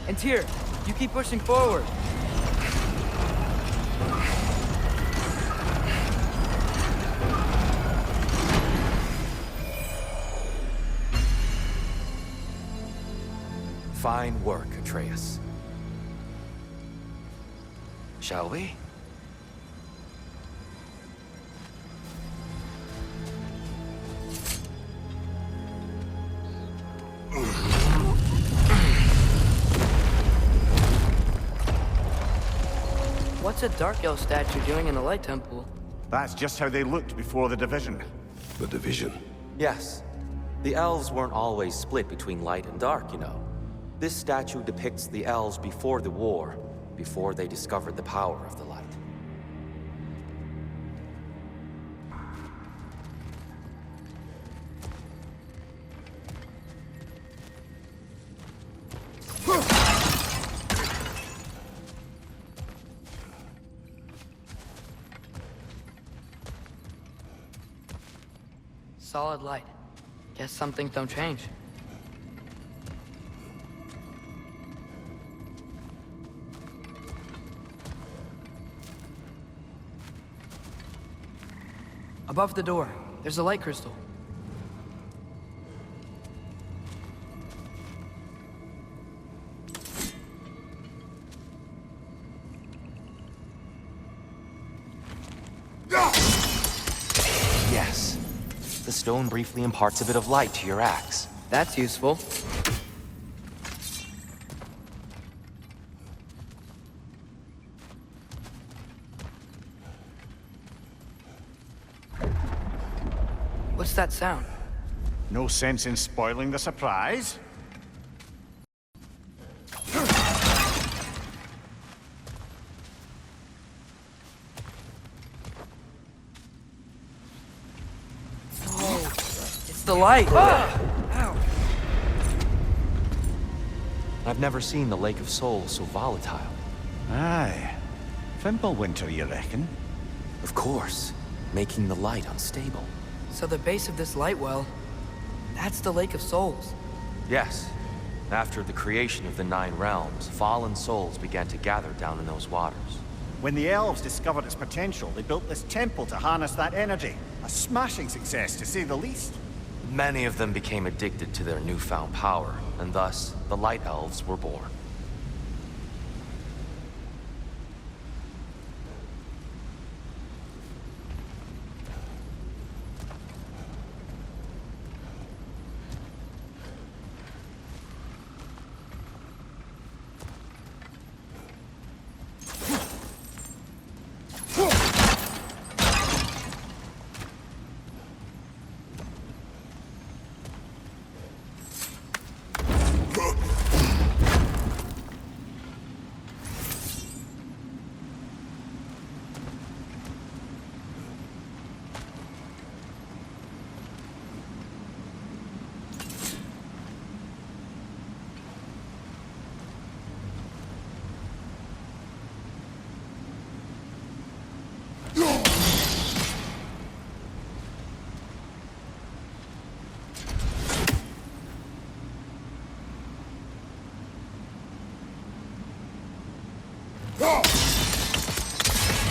And Tyr, you keep pushing forward.
Fine work, Atreus. Shall we?
What's a Dark Elf statue doing in the Light Temple?
That's just how they looked before the division.
The division?
Yes. The elves weren't always split between light and dark, you know. This statue depicts the elves before the war, before they discovered the power of the light.
Solid light. Guess some things don't change. Above the door, there's a light crystal.
Yes. The stone briefly imparts a bit of light to your axe.
That's useful. What's that sound?
No sense in spoiling the surprise.
Oh, it's the light! Ah! Ow.
I've never seen the Lake of Souls so volatile.
Aye. Fimbulwinter, you reckon?
Of course, making the light unstable.
So the base of this light well, that's the Lake of Souls.
Yes. After the creation of the 9 realms, fallen souls began to gather down in those waters.
When the elves discovered its potential, they built this temple to harness that energy. A smashing success, to say the least.
Many of them became addicted to their newfound power, and thus, the Light Elves were born.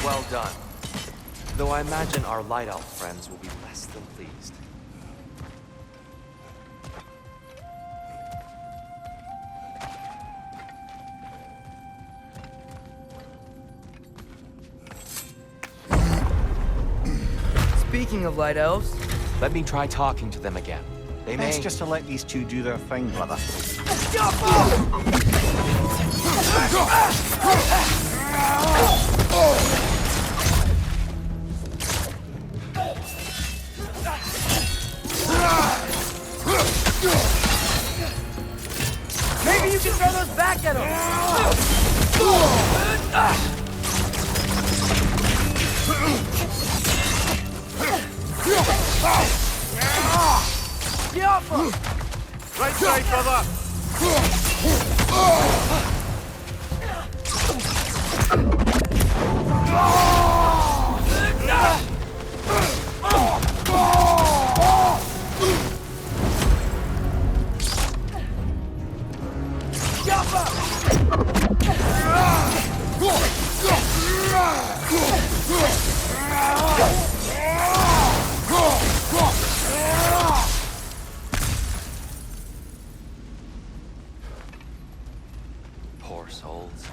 Well done. Though I imagine our Light Elf friends will be less than pleased.
Speaking of Light Elves...
Let me try talking to them again. They may...
Best just to let these two do their thing, brother.
Maybe you can throw those back at him! Get off him!
Right side, brother!
Poor souls.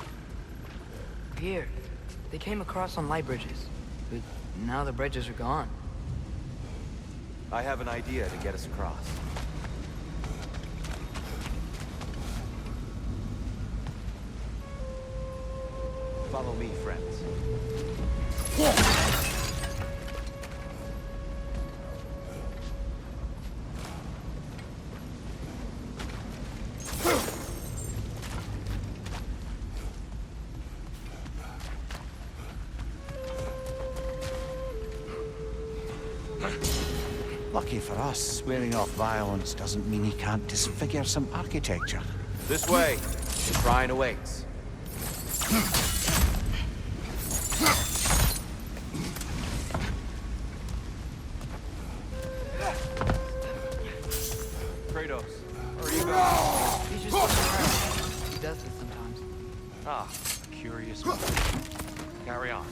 Here, they came across on light bridges, but now the bridges are gone.
I have an idea to get us across. Follow me, friends.
Lucky for us, swearing off violence doesn't mean he can't disfigure some architecture.
This way. The shrine awaits. Kratos, where are you going?
He's just looking around. He does this sometimes.
Ah, a curious one. Carry on.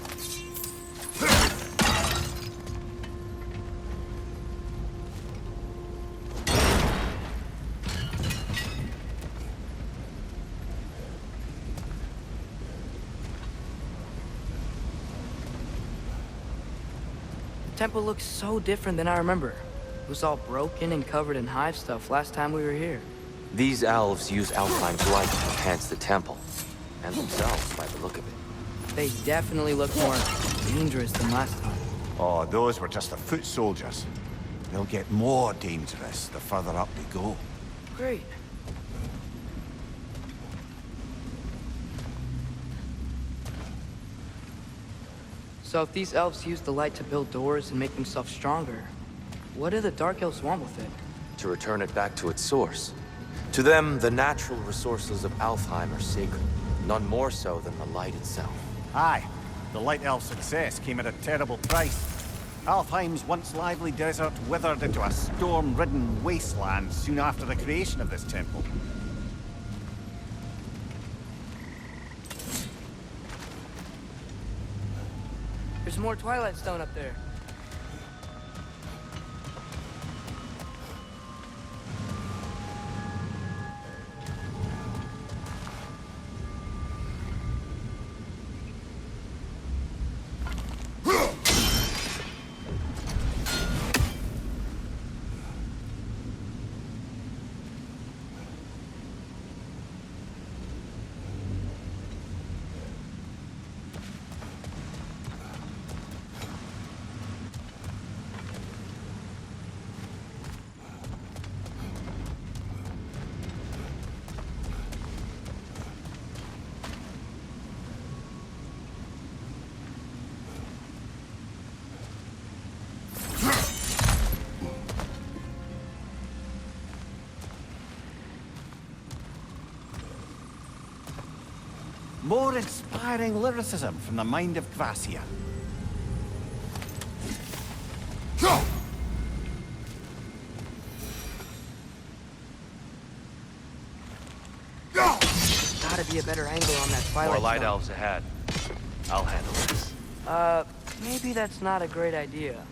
The temple looks so different than I remember. It was all broken and covered in hive stuff last time we were here.
These elves use Alphine's light to enhance the temple, and themselves by the look of it.
They definitely look more dangerous than last time.
Oh, those were just the foot soldiers. They'll get more dangerous the further up they go.
Great. So if these elves use the light to build doors and make themselves stronger, what do the Dark Elves want with it?
To return it back to its source. To them, the natural resources of Alfheim are sacred, none more so than the light itself.
Aye, the Light Elf success came at a terrible price. Alfheim's once lively desert withered into a storm-ridden wasteland soon after the creation of this temple.
There's more Twilight Stone up there.
More inspiring lyricism from the mind of Gracia.
Gotta be a better angle on that Twilight
More light
Stone.
elves ahead. I'll handle this.
Maybe that's not a great idea.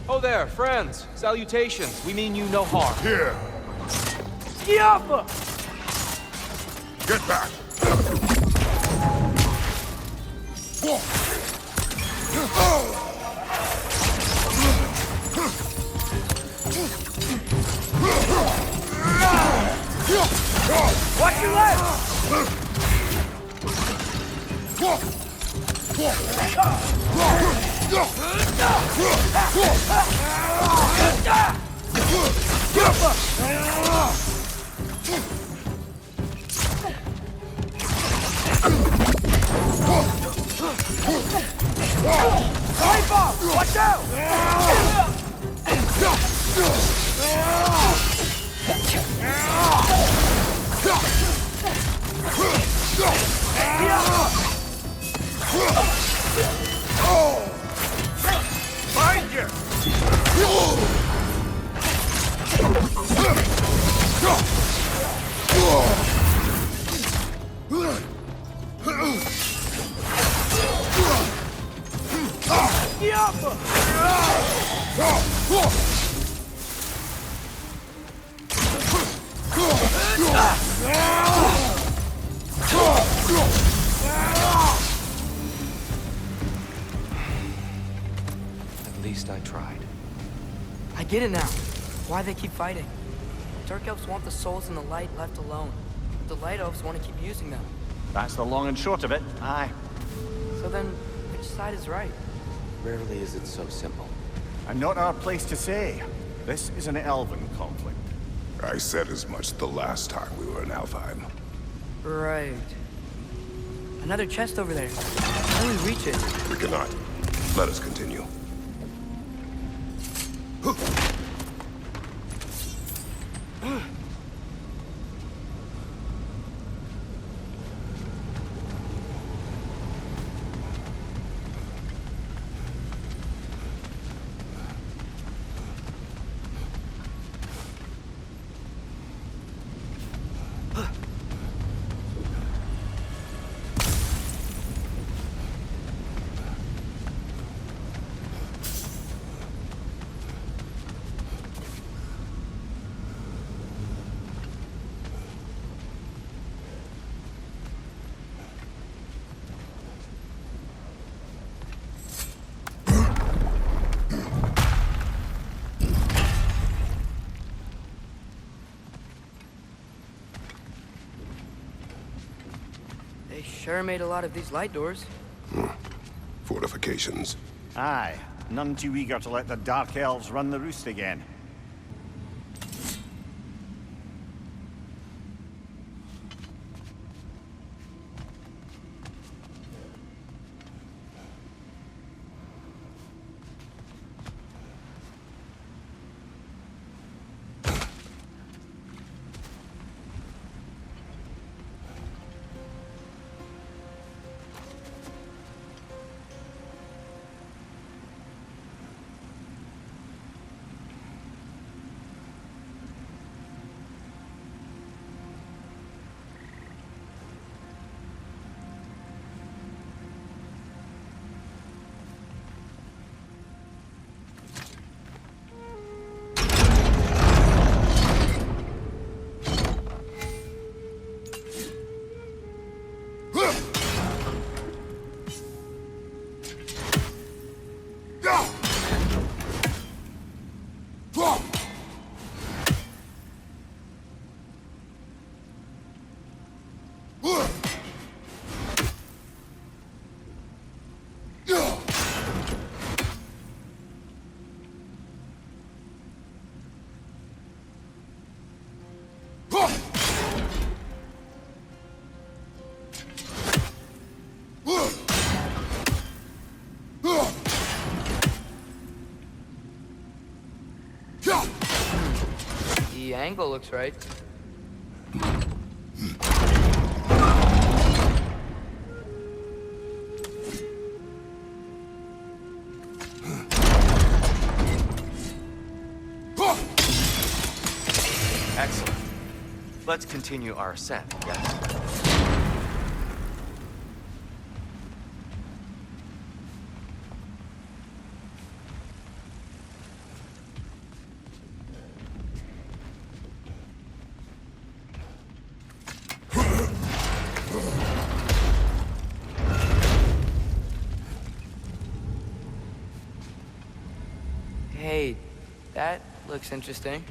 Oh there, friends. Salutations. We mean you no harm.
Here!
Skiappa!
Get back!
Watch your left! Pipe off! Watch out!
Find you!
At least I tried.
I get it now. Why they keep fighting. Dark Elves want the souls in the light left alone. The Light Elves want to keep using them.
That's the long and short of it, aye.
So then, which side is right?
Rarely is it so simple.
And not our place to say. This is an elven conflict.
I said as much the last time we were in Alfheim.
Right. Another chest over there. How do we reach it?
We cannot. Let us continue.
They sure made a lot of these light doors.
Fortifications.
Aye, none too eager to let the Dark Elves run the roost again.
The angle looks right.
Excellent. Let's continue our ascent, yes?
Hey, that looks interesting.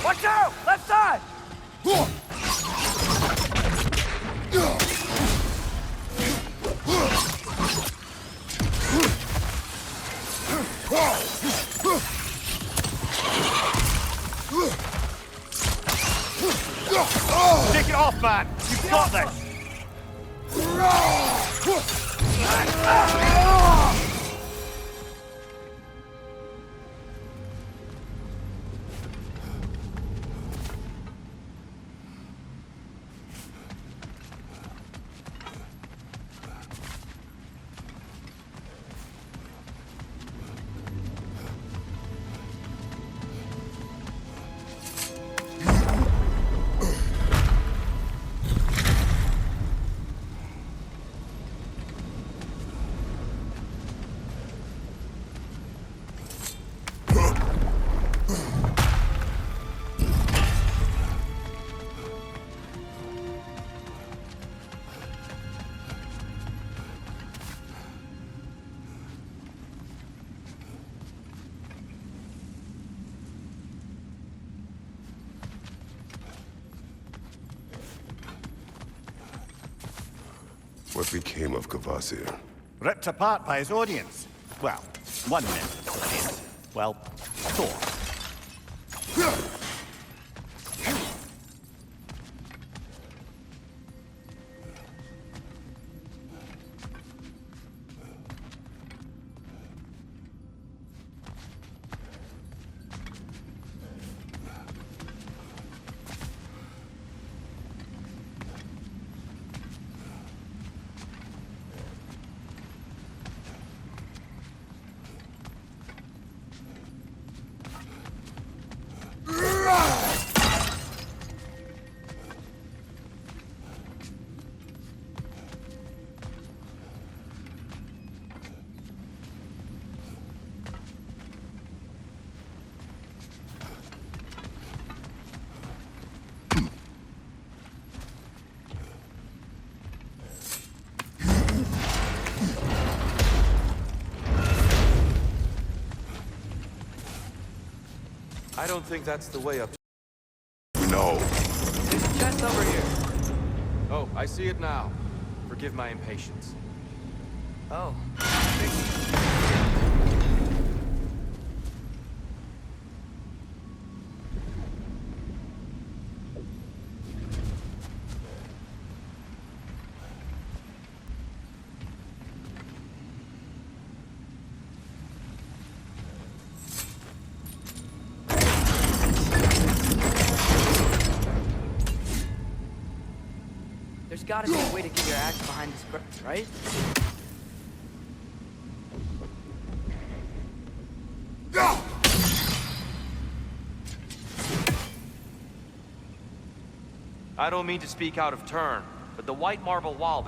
Watch out! Left side!
Take it off, man! You've got this!
What became of Kvasir?
Ripped apart by his audience. Well, one member of his audience. Well, Thor.
I don't think that's the way up.
No.
There's a chest over here.
Oh, I see it now. Forgive my impatience.
Oh. There's gotta be a way to get your axe behind this curtain, right?
I don't mean to speak out of turn, but the white marble wall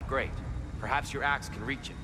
is great. Perhaps your axe can reach it.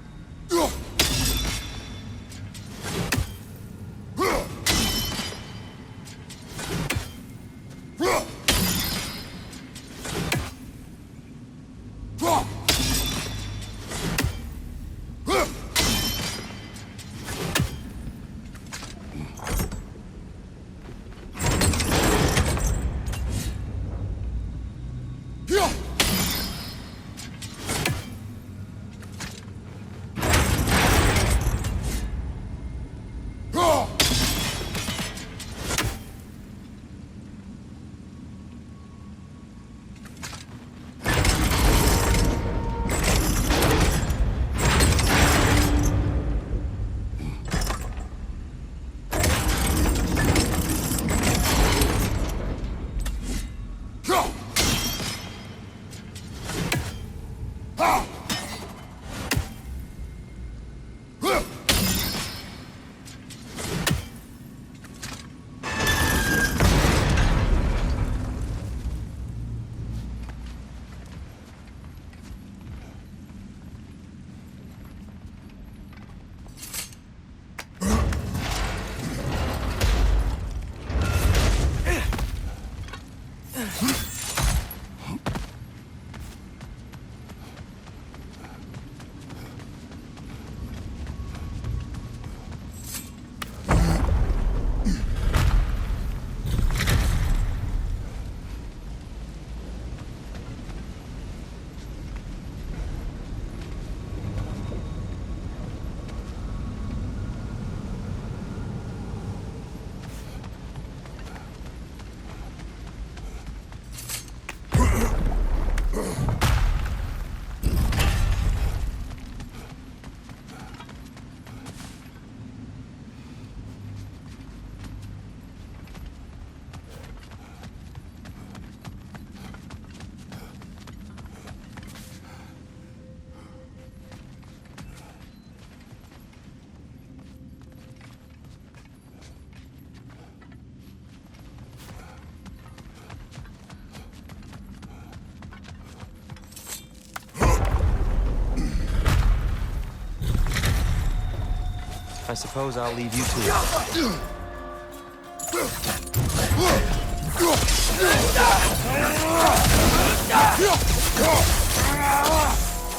I suppose I'll leave you to it.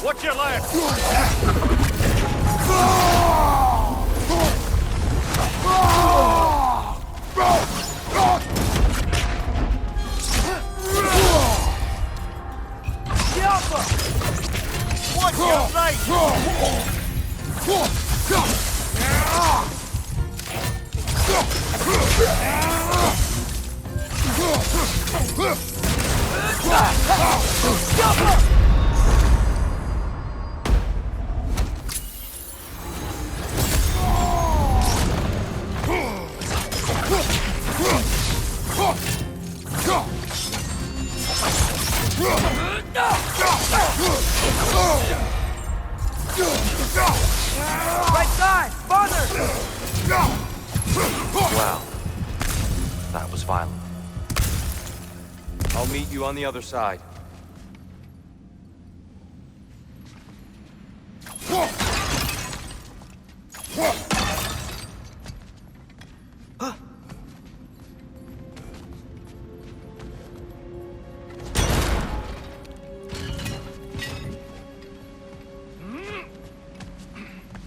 Watch your left! Watch your right!
Right side! Farther!
Wow. That was violent. I'll meet you on the other side.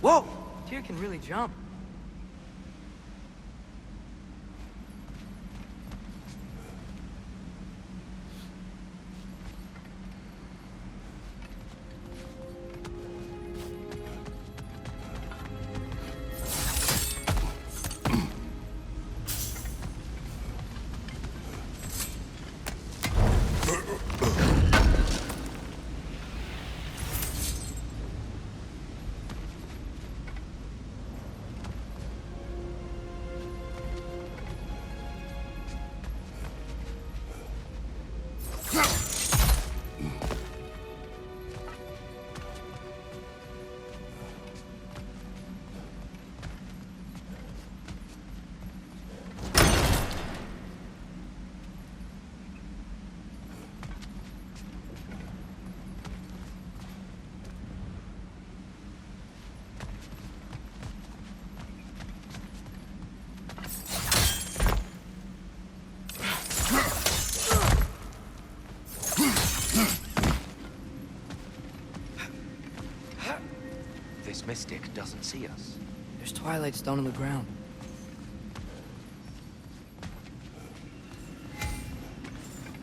Whoa! Tyr can really jump.
this mystic doesn't see us.
There's Twilight Stone on the ground.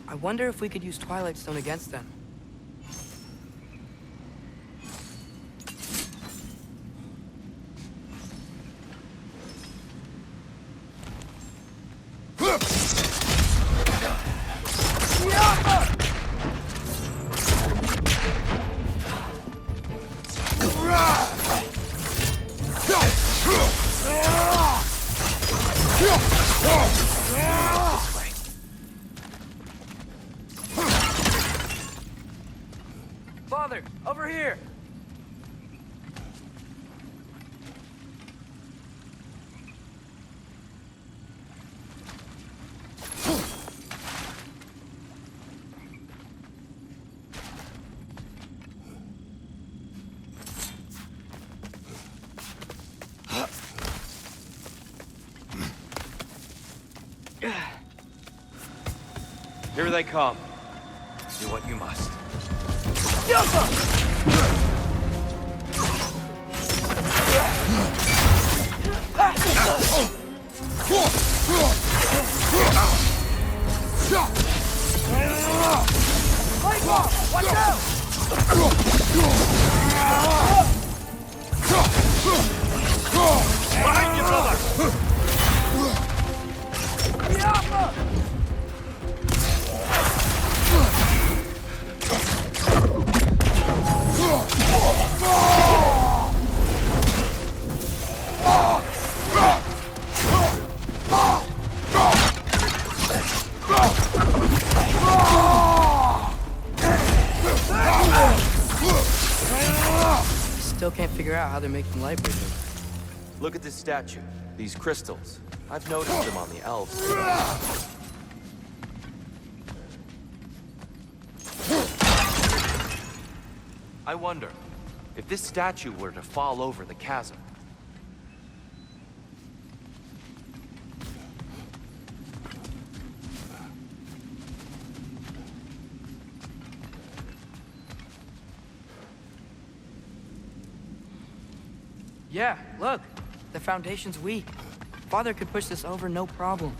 I wonder if we could use Twilight Stone against them. Father, over here!
Here they come. Do what you must.
Watch out! Behind you, brother!
Still can't figure out how they're making light bridges.
Look at this statue. These crystals. I've noticed them on the elves. I wonder, if this statue were to fall over the chasm.
Yeah, look. The foundation's weak. Father could push this over no problem.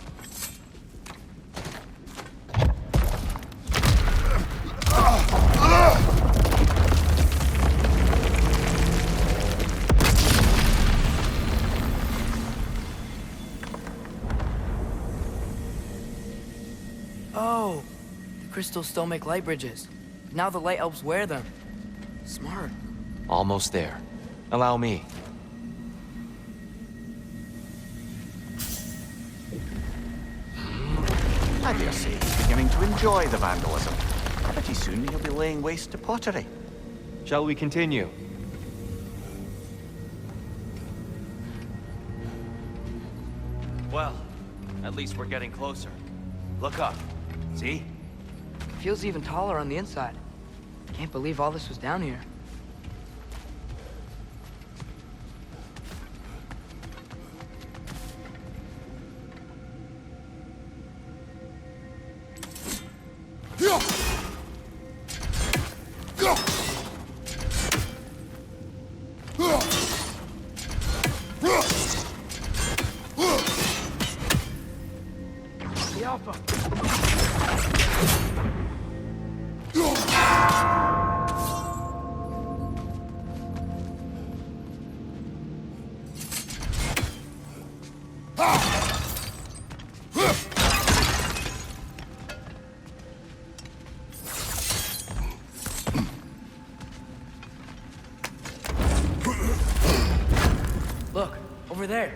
Oh, the crystals still make light bridges. Now the light elves wear them. Smart.
Almost there. Allow me.
I dare say he's beginning to enjoy the vandalism. Pretty soon he'll be laying waste to pottery.
Shall we continue? Well, at least we're getting closer. Look up. See?
Feels even taller on the inside. Can't believe all this was down here. Look, over there.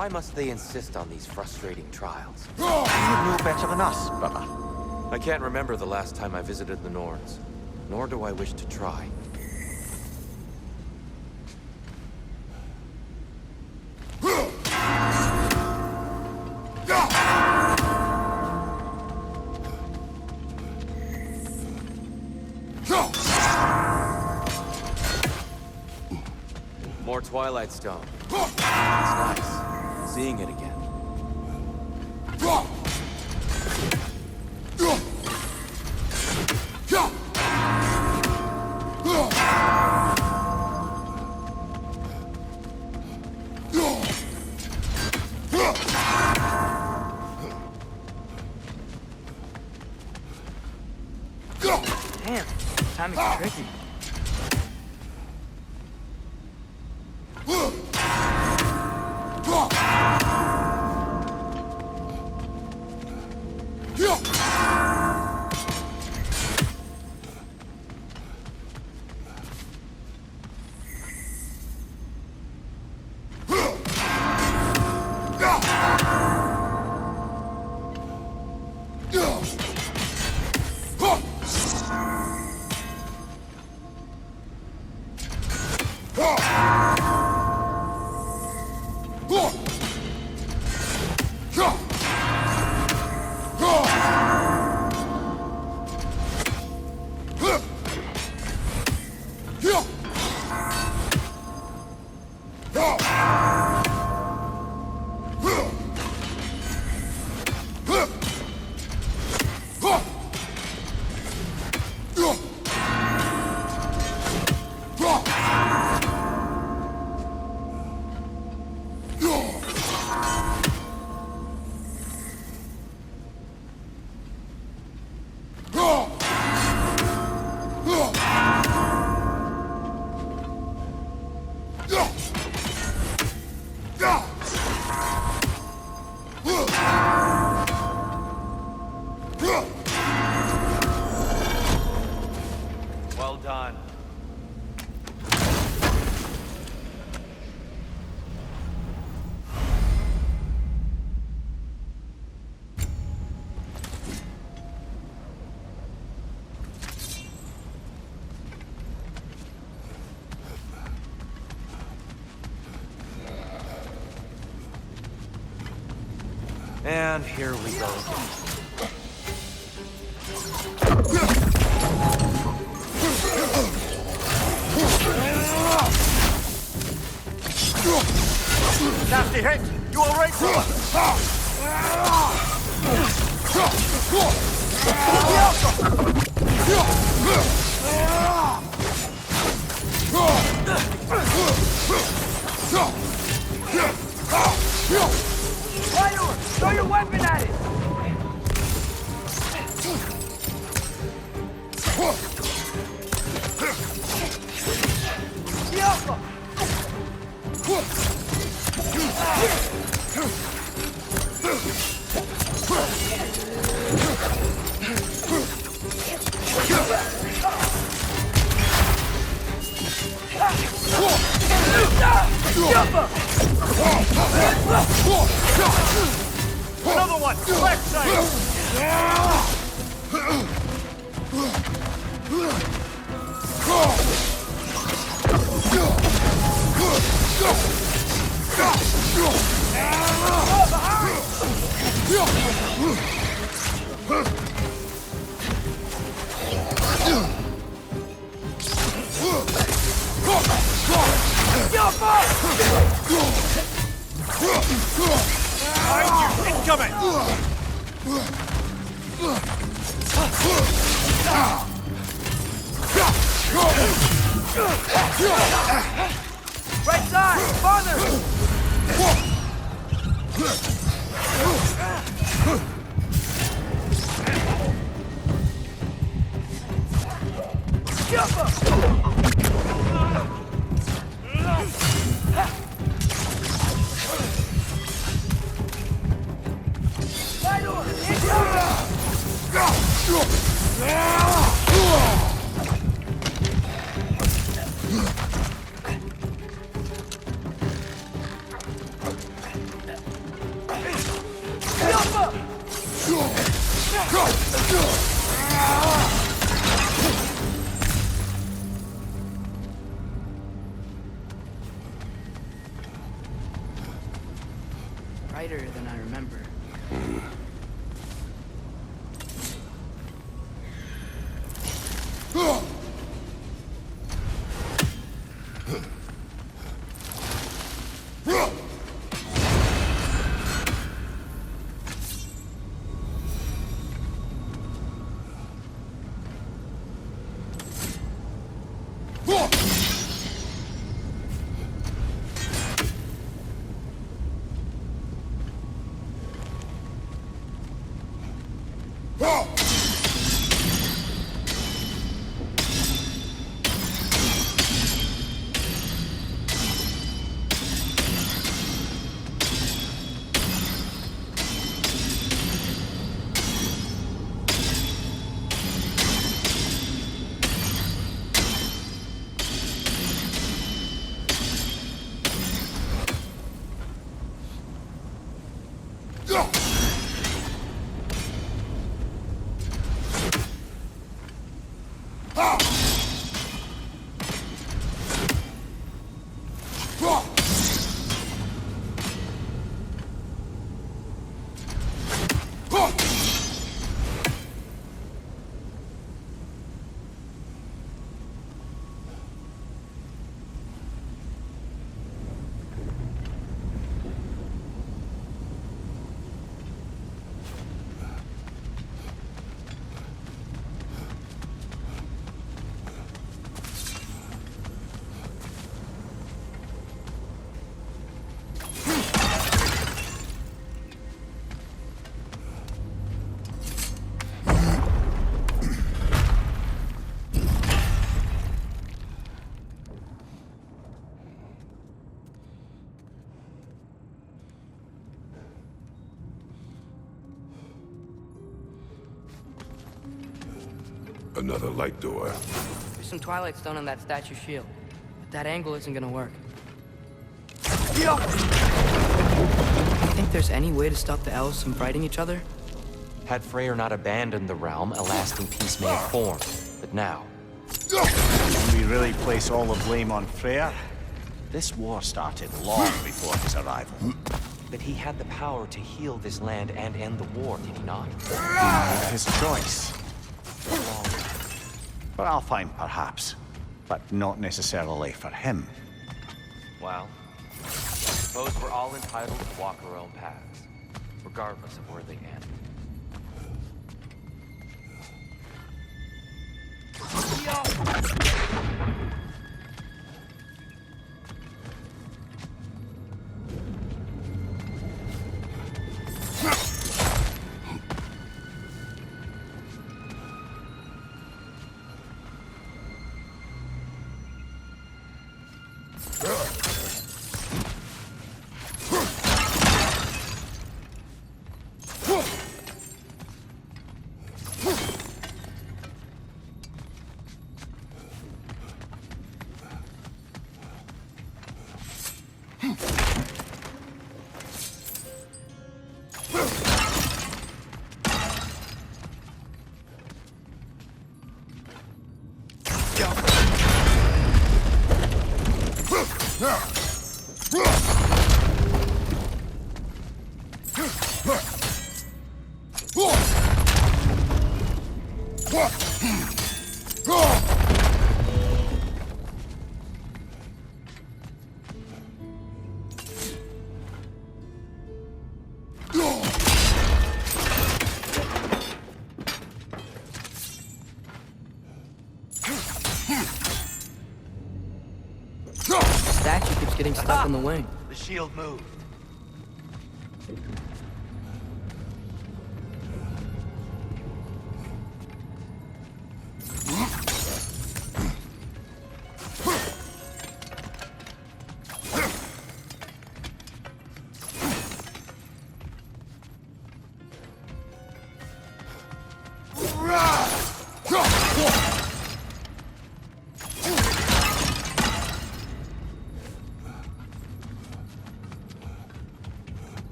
Why must they insist on these frustrating trials?
You know better than us, brother.
I can't remember the last time I visited the Norse, nor do I wish to try. More Twilight Stone. It's nice, seeing it again.
Damn, time is tricky.
Well done. And here we go again.
Nasty hit! You all right, brother?
Baldur, throw your weapon at it!
Another one! Left side! Incoming!
Right side! Farther!
Brighter than I remember.
Another light door.
There's some Twilight Stone on that statue shield, but that angle isn't gonna work. You think there's any way to stop the elves from fighting each other?
Had Freyr not abandoned the realm, a lasting peace may have formed. But now...
Can we really place all the blame on Freyr? This war started long before his arrival.
But he had the power to heal this land and end the war, did he not?
His choice. For Alfheim, perhaps. But not necessarily for him.
Well, I suppose we're all entitled to walk our own paths, regardless of where they end.
Statue keeps getting stuck in the wing.
The shield moved.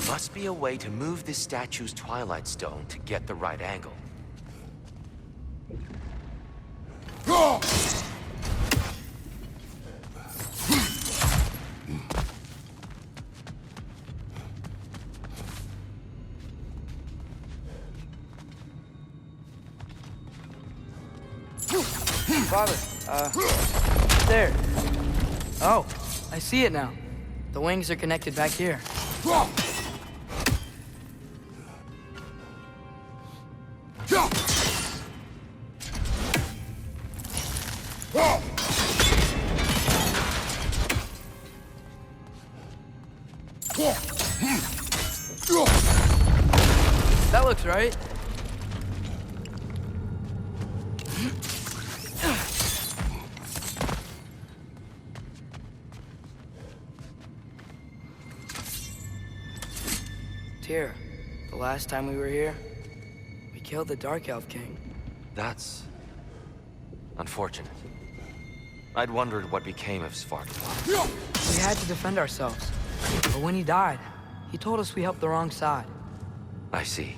Must be a way to move this statue's Twilight Stone to get the right angle.
Father, there. Oh, I see it now. The wings are connected back here. That looks right. Tyr, the last time we were here, we killed the Dark Elf King.
That's unfortunate. I'd wondered what became of Svartalfheim.
We had to defend ourselves. But when he died, he told us we helped the wrong side.
I see.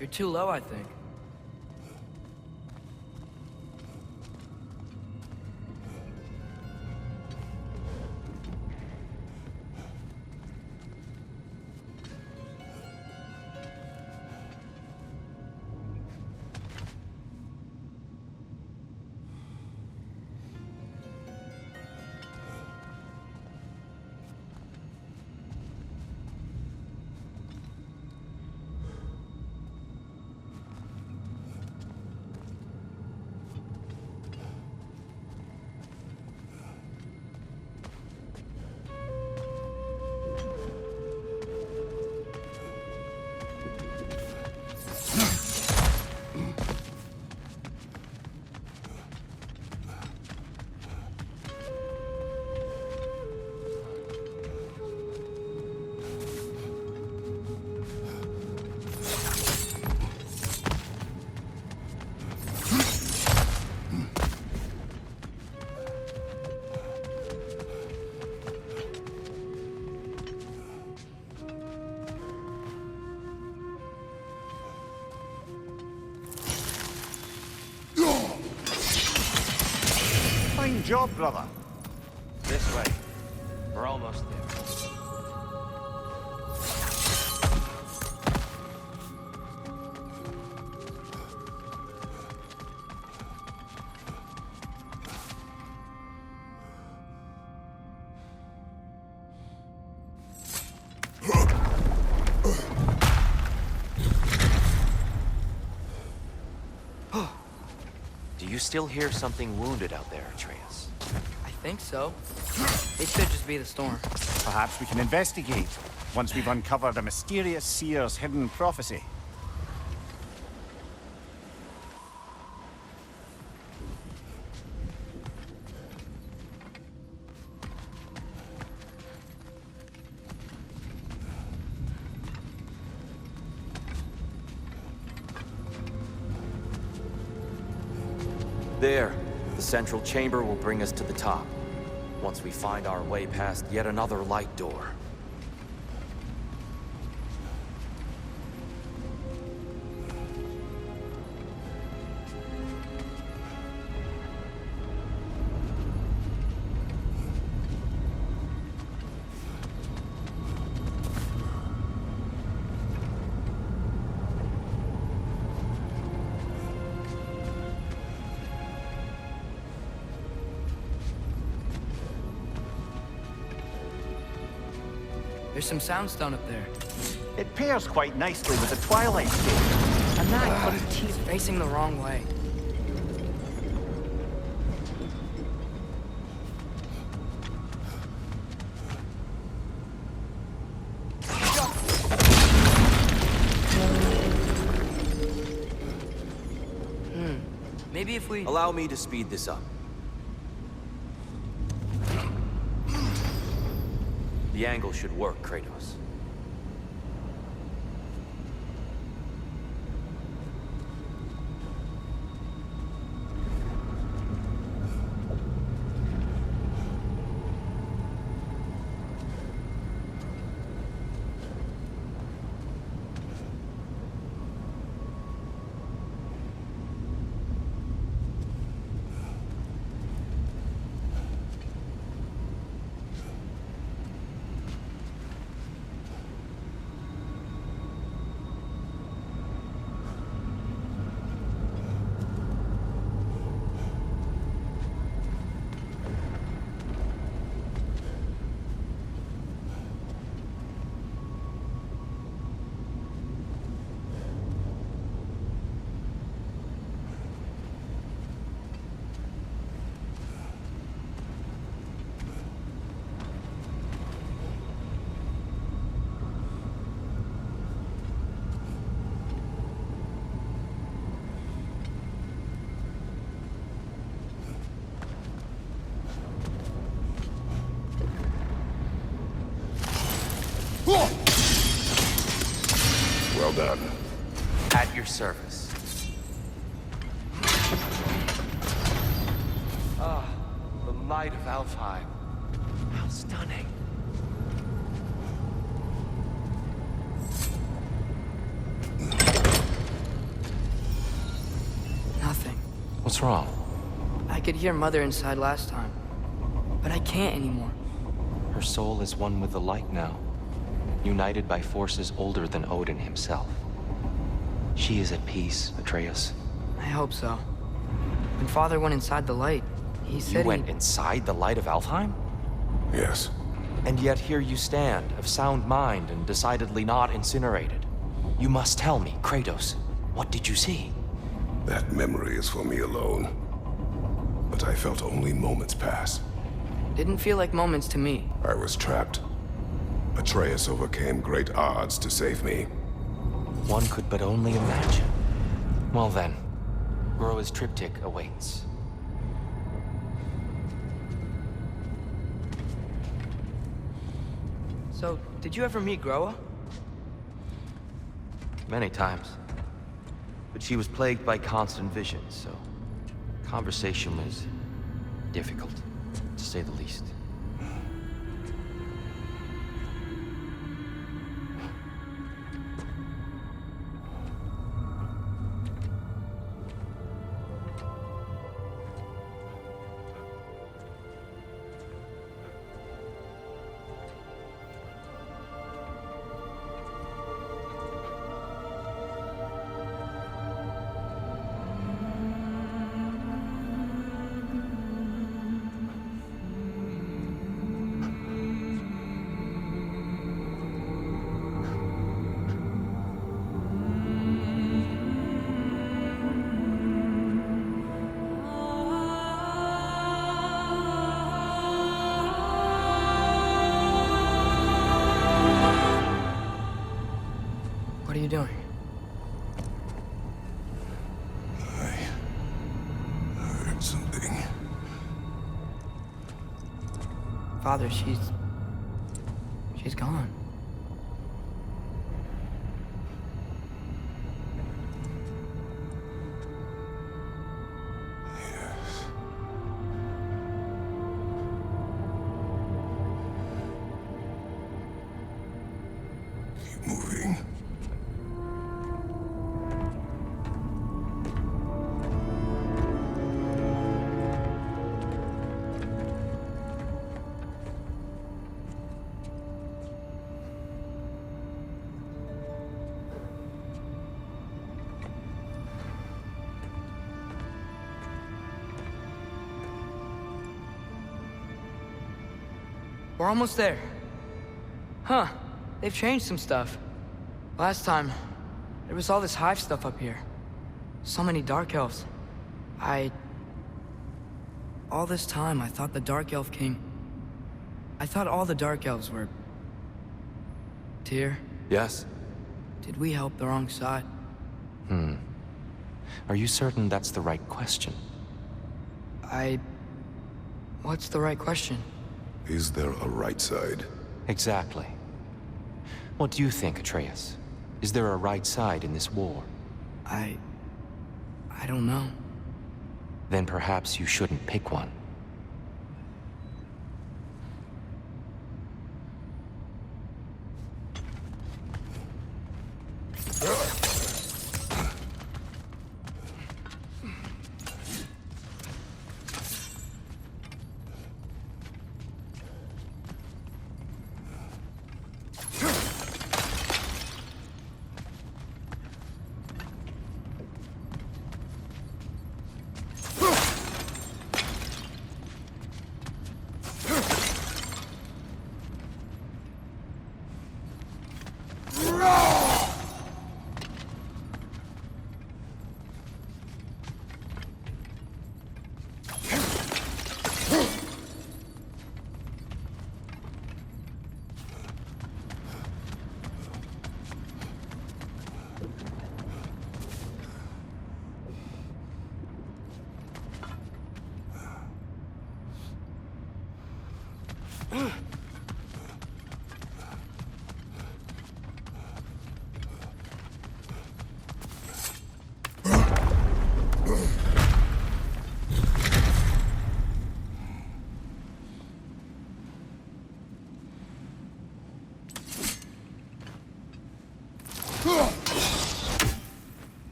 You're too low, I think.
Fine job, brother.
This way. We're almost there. Do you still hear something wounded out there, Atreus?
I think so. It could just be the storm.
Perhaps we can investigate once we've uncovered a mysterious seer's hidden prophecy.
There. The central chamber will bring us to the top. Once we find our way past yet another light door.
There's some soundstone up there.
It pairs quite nicely with the Twilight Zone.
I'm not, but he's facing the wrong way. Maybe if we...
Allow me to speed this up. The angle should work, Kratos.
Well done.
At your service. Ah, the light of Alfheim. How stunning.
Nothing.
What's wrong?
I could hear Mother inside last time, but I can't anymore.
Her soul is one with the light now, united by forces older than Odin himself. She is at peace, Atreus.
I hope so. When Father went inside the light, he said
You went inside the light of Alfheim?
Yes.
And yet here you stand, of sound mind and decidedly not incinerated. You must tell me, Kratos, what did you see?
That memory is for me alone. But I felt only moments pass.
Didn't feel like moments to me.
I was trapped. Atreus overcame great odds to save me.
One could but only imagine. Well then, Groa's triptych awaits.
So, did you ever meet Groa?
Many times. But she was plagued by constant visions, so conversation was difficult, to say the least.
What are you doing?
I heard something.
Father, she's gone.
Yes. Keep moving.
We're almost there. Huh. They've changed some stuff. Last time, there was all this hive stuff up here. So many Dark Elves. All this time, I thought the Dark Elf King... I thought all the Dark Elves were... Tyr?
Yes?
Did we help the wrong side?
Are you certain that's the right question?
What's the right question?
Is there a right side?
Exactly. What do you think, Atreus? Is there a right side in this war?
I don't know.
Then perhaps you shouldn't pick one.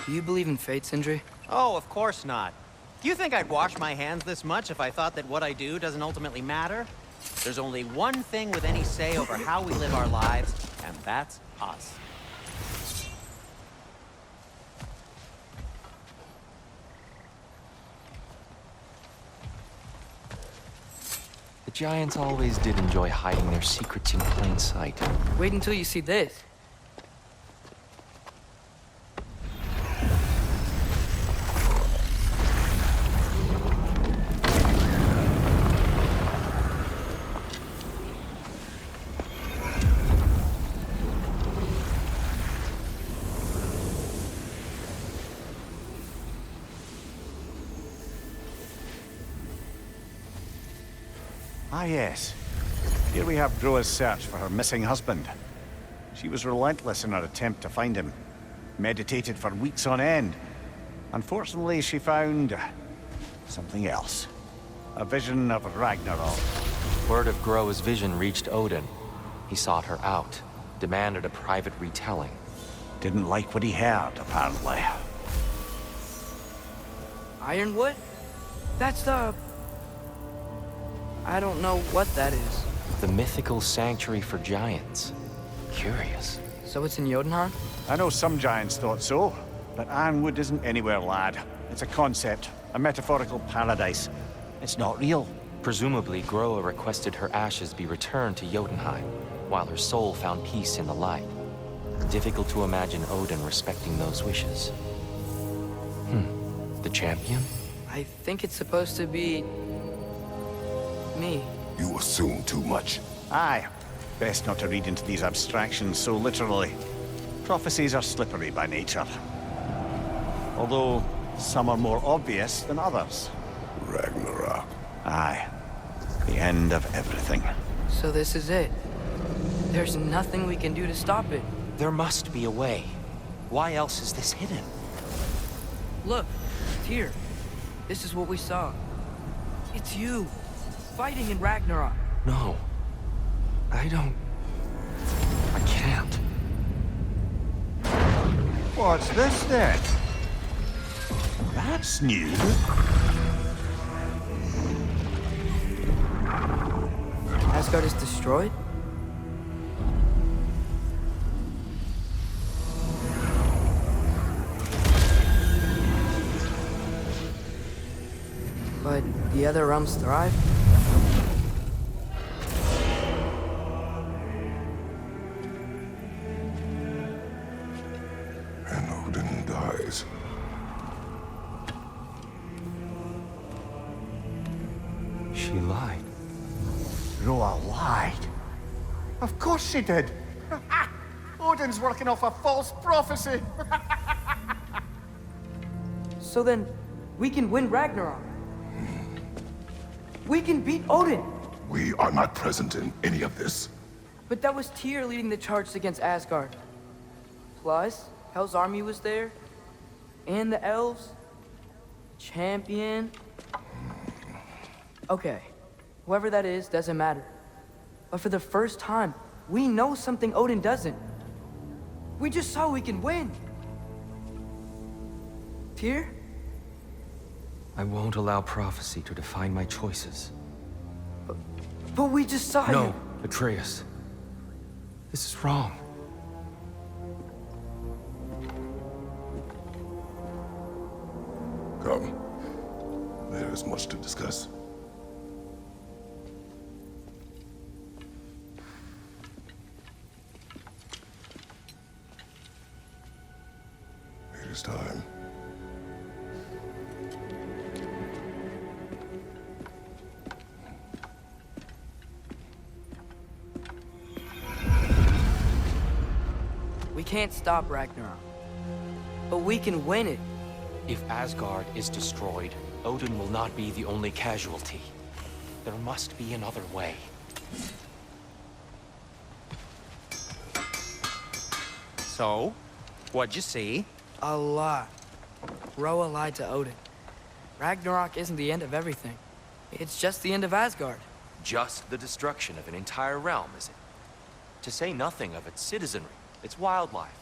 Do you believe in fate, Sindri?
Oh, of course not. Do you think I'd wash my hands this much if I thought that what I do doesn't ultimately matter? There's only one thing with any say over how we live our lives, and that's us.
The Giants always did enjoy hiding their secrets in plain sight.
Wait until you see this.
Ah, yes. Here we have Groa's search for her missing husband. She was relentless in her attempt to find him. Meditated for weeks on end. Unfortunately, she found... something else. A vision of Ragnarok.
Word of Groa's vision reached Odin. He sought her out, demanded a private retelling.
Didn't like what he heard, apparently.
Ironwood? That's the... I don't know what that is.
The mythical sanctuary for giants. Curious.
So it's in Jotunheim?
I know some giants thought so, but Ironwood isn't anywhere, lad. It's a concept, a metaphorical paradise. It's not real.
Presumably, Groa requested her ashes be returned to Jotunheim, while her soul found peace in the light. Difficult to imagine Odin respecting those wishes. The champion?
I think it's supposed to be... me.
You assume too much.
Aye. Best not to read into these abstractions so literally. Prophecies are slippery by nature. Although, some are more obvious than others.
Ragnarok.
Aye. The end of everything.
So this is it. There's nothing we can do to stop it.
There must be a way. Why else is this hidden?
Look, it's here. This is what we saw. It's you, fighting in Ragnarok.
No. I can't.
What's this then? That's new.
Asgard is destroyed? But the other realms thrive?
And Odin dies.
She lied.
Groa lied. Of course she did. Odin's working off a false prophecy.
So then, we can win Ragnarok. We can beat Odin.
We are not present in any of this.
But that was Tyr leading the charge against Asgard. Plus, Hell's army was there. And the elves. Champion. Okay. Whoever that is, doesn't matter. But for the first time, we know something Odin doesn't. We just saw we can win. Tyr?
I won't allow prophecy to define my choices.
But we just saw you.
No, Atreus. This is wrong.
Come. There is much to discuss. It is time.
We can't stop Ragnarok. But we can win it.
If Asgard is destroyed, Odin will not be the only casualty. There must be another way.
So, what'd you see?
A lot. Groa lied to Odin. Ragnarok isn't the end of everything. It's just the end of Asgard.
Just the destruction of an entire realm, is it? To say nothing of its citizenry, its wildlife.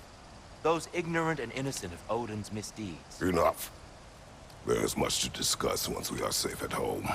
Those ignorant and innocent of Odin's misdeeds.
Enough. There is much to discuss once we are safe at home.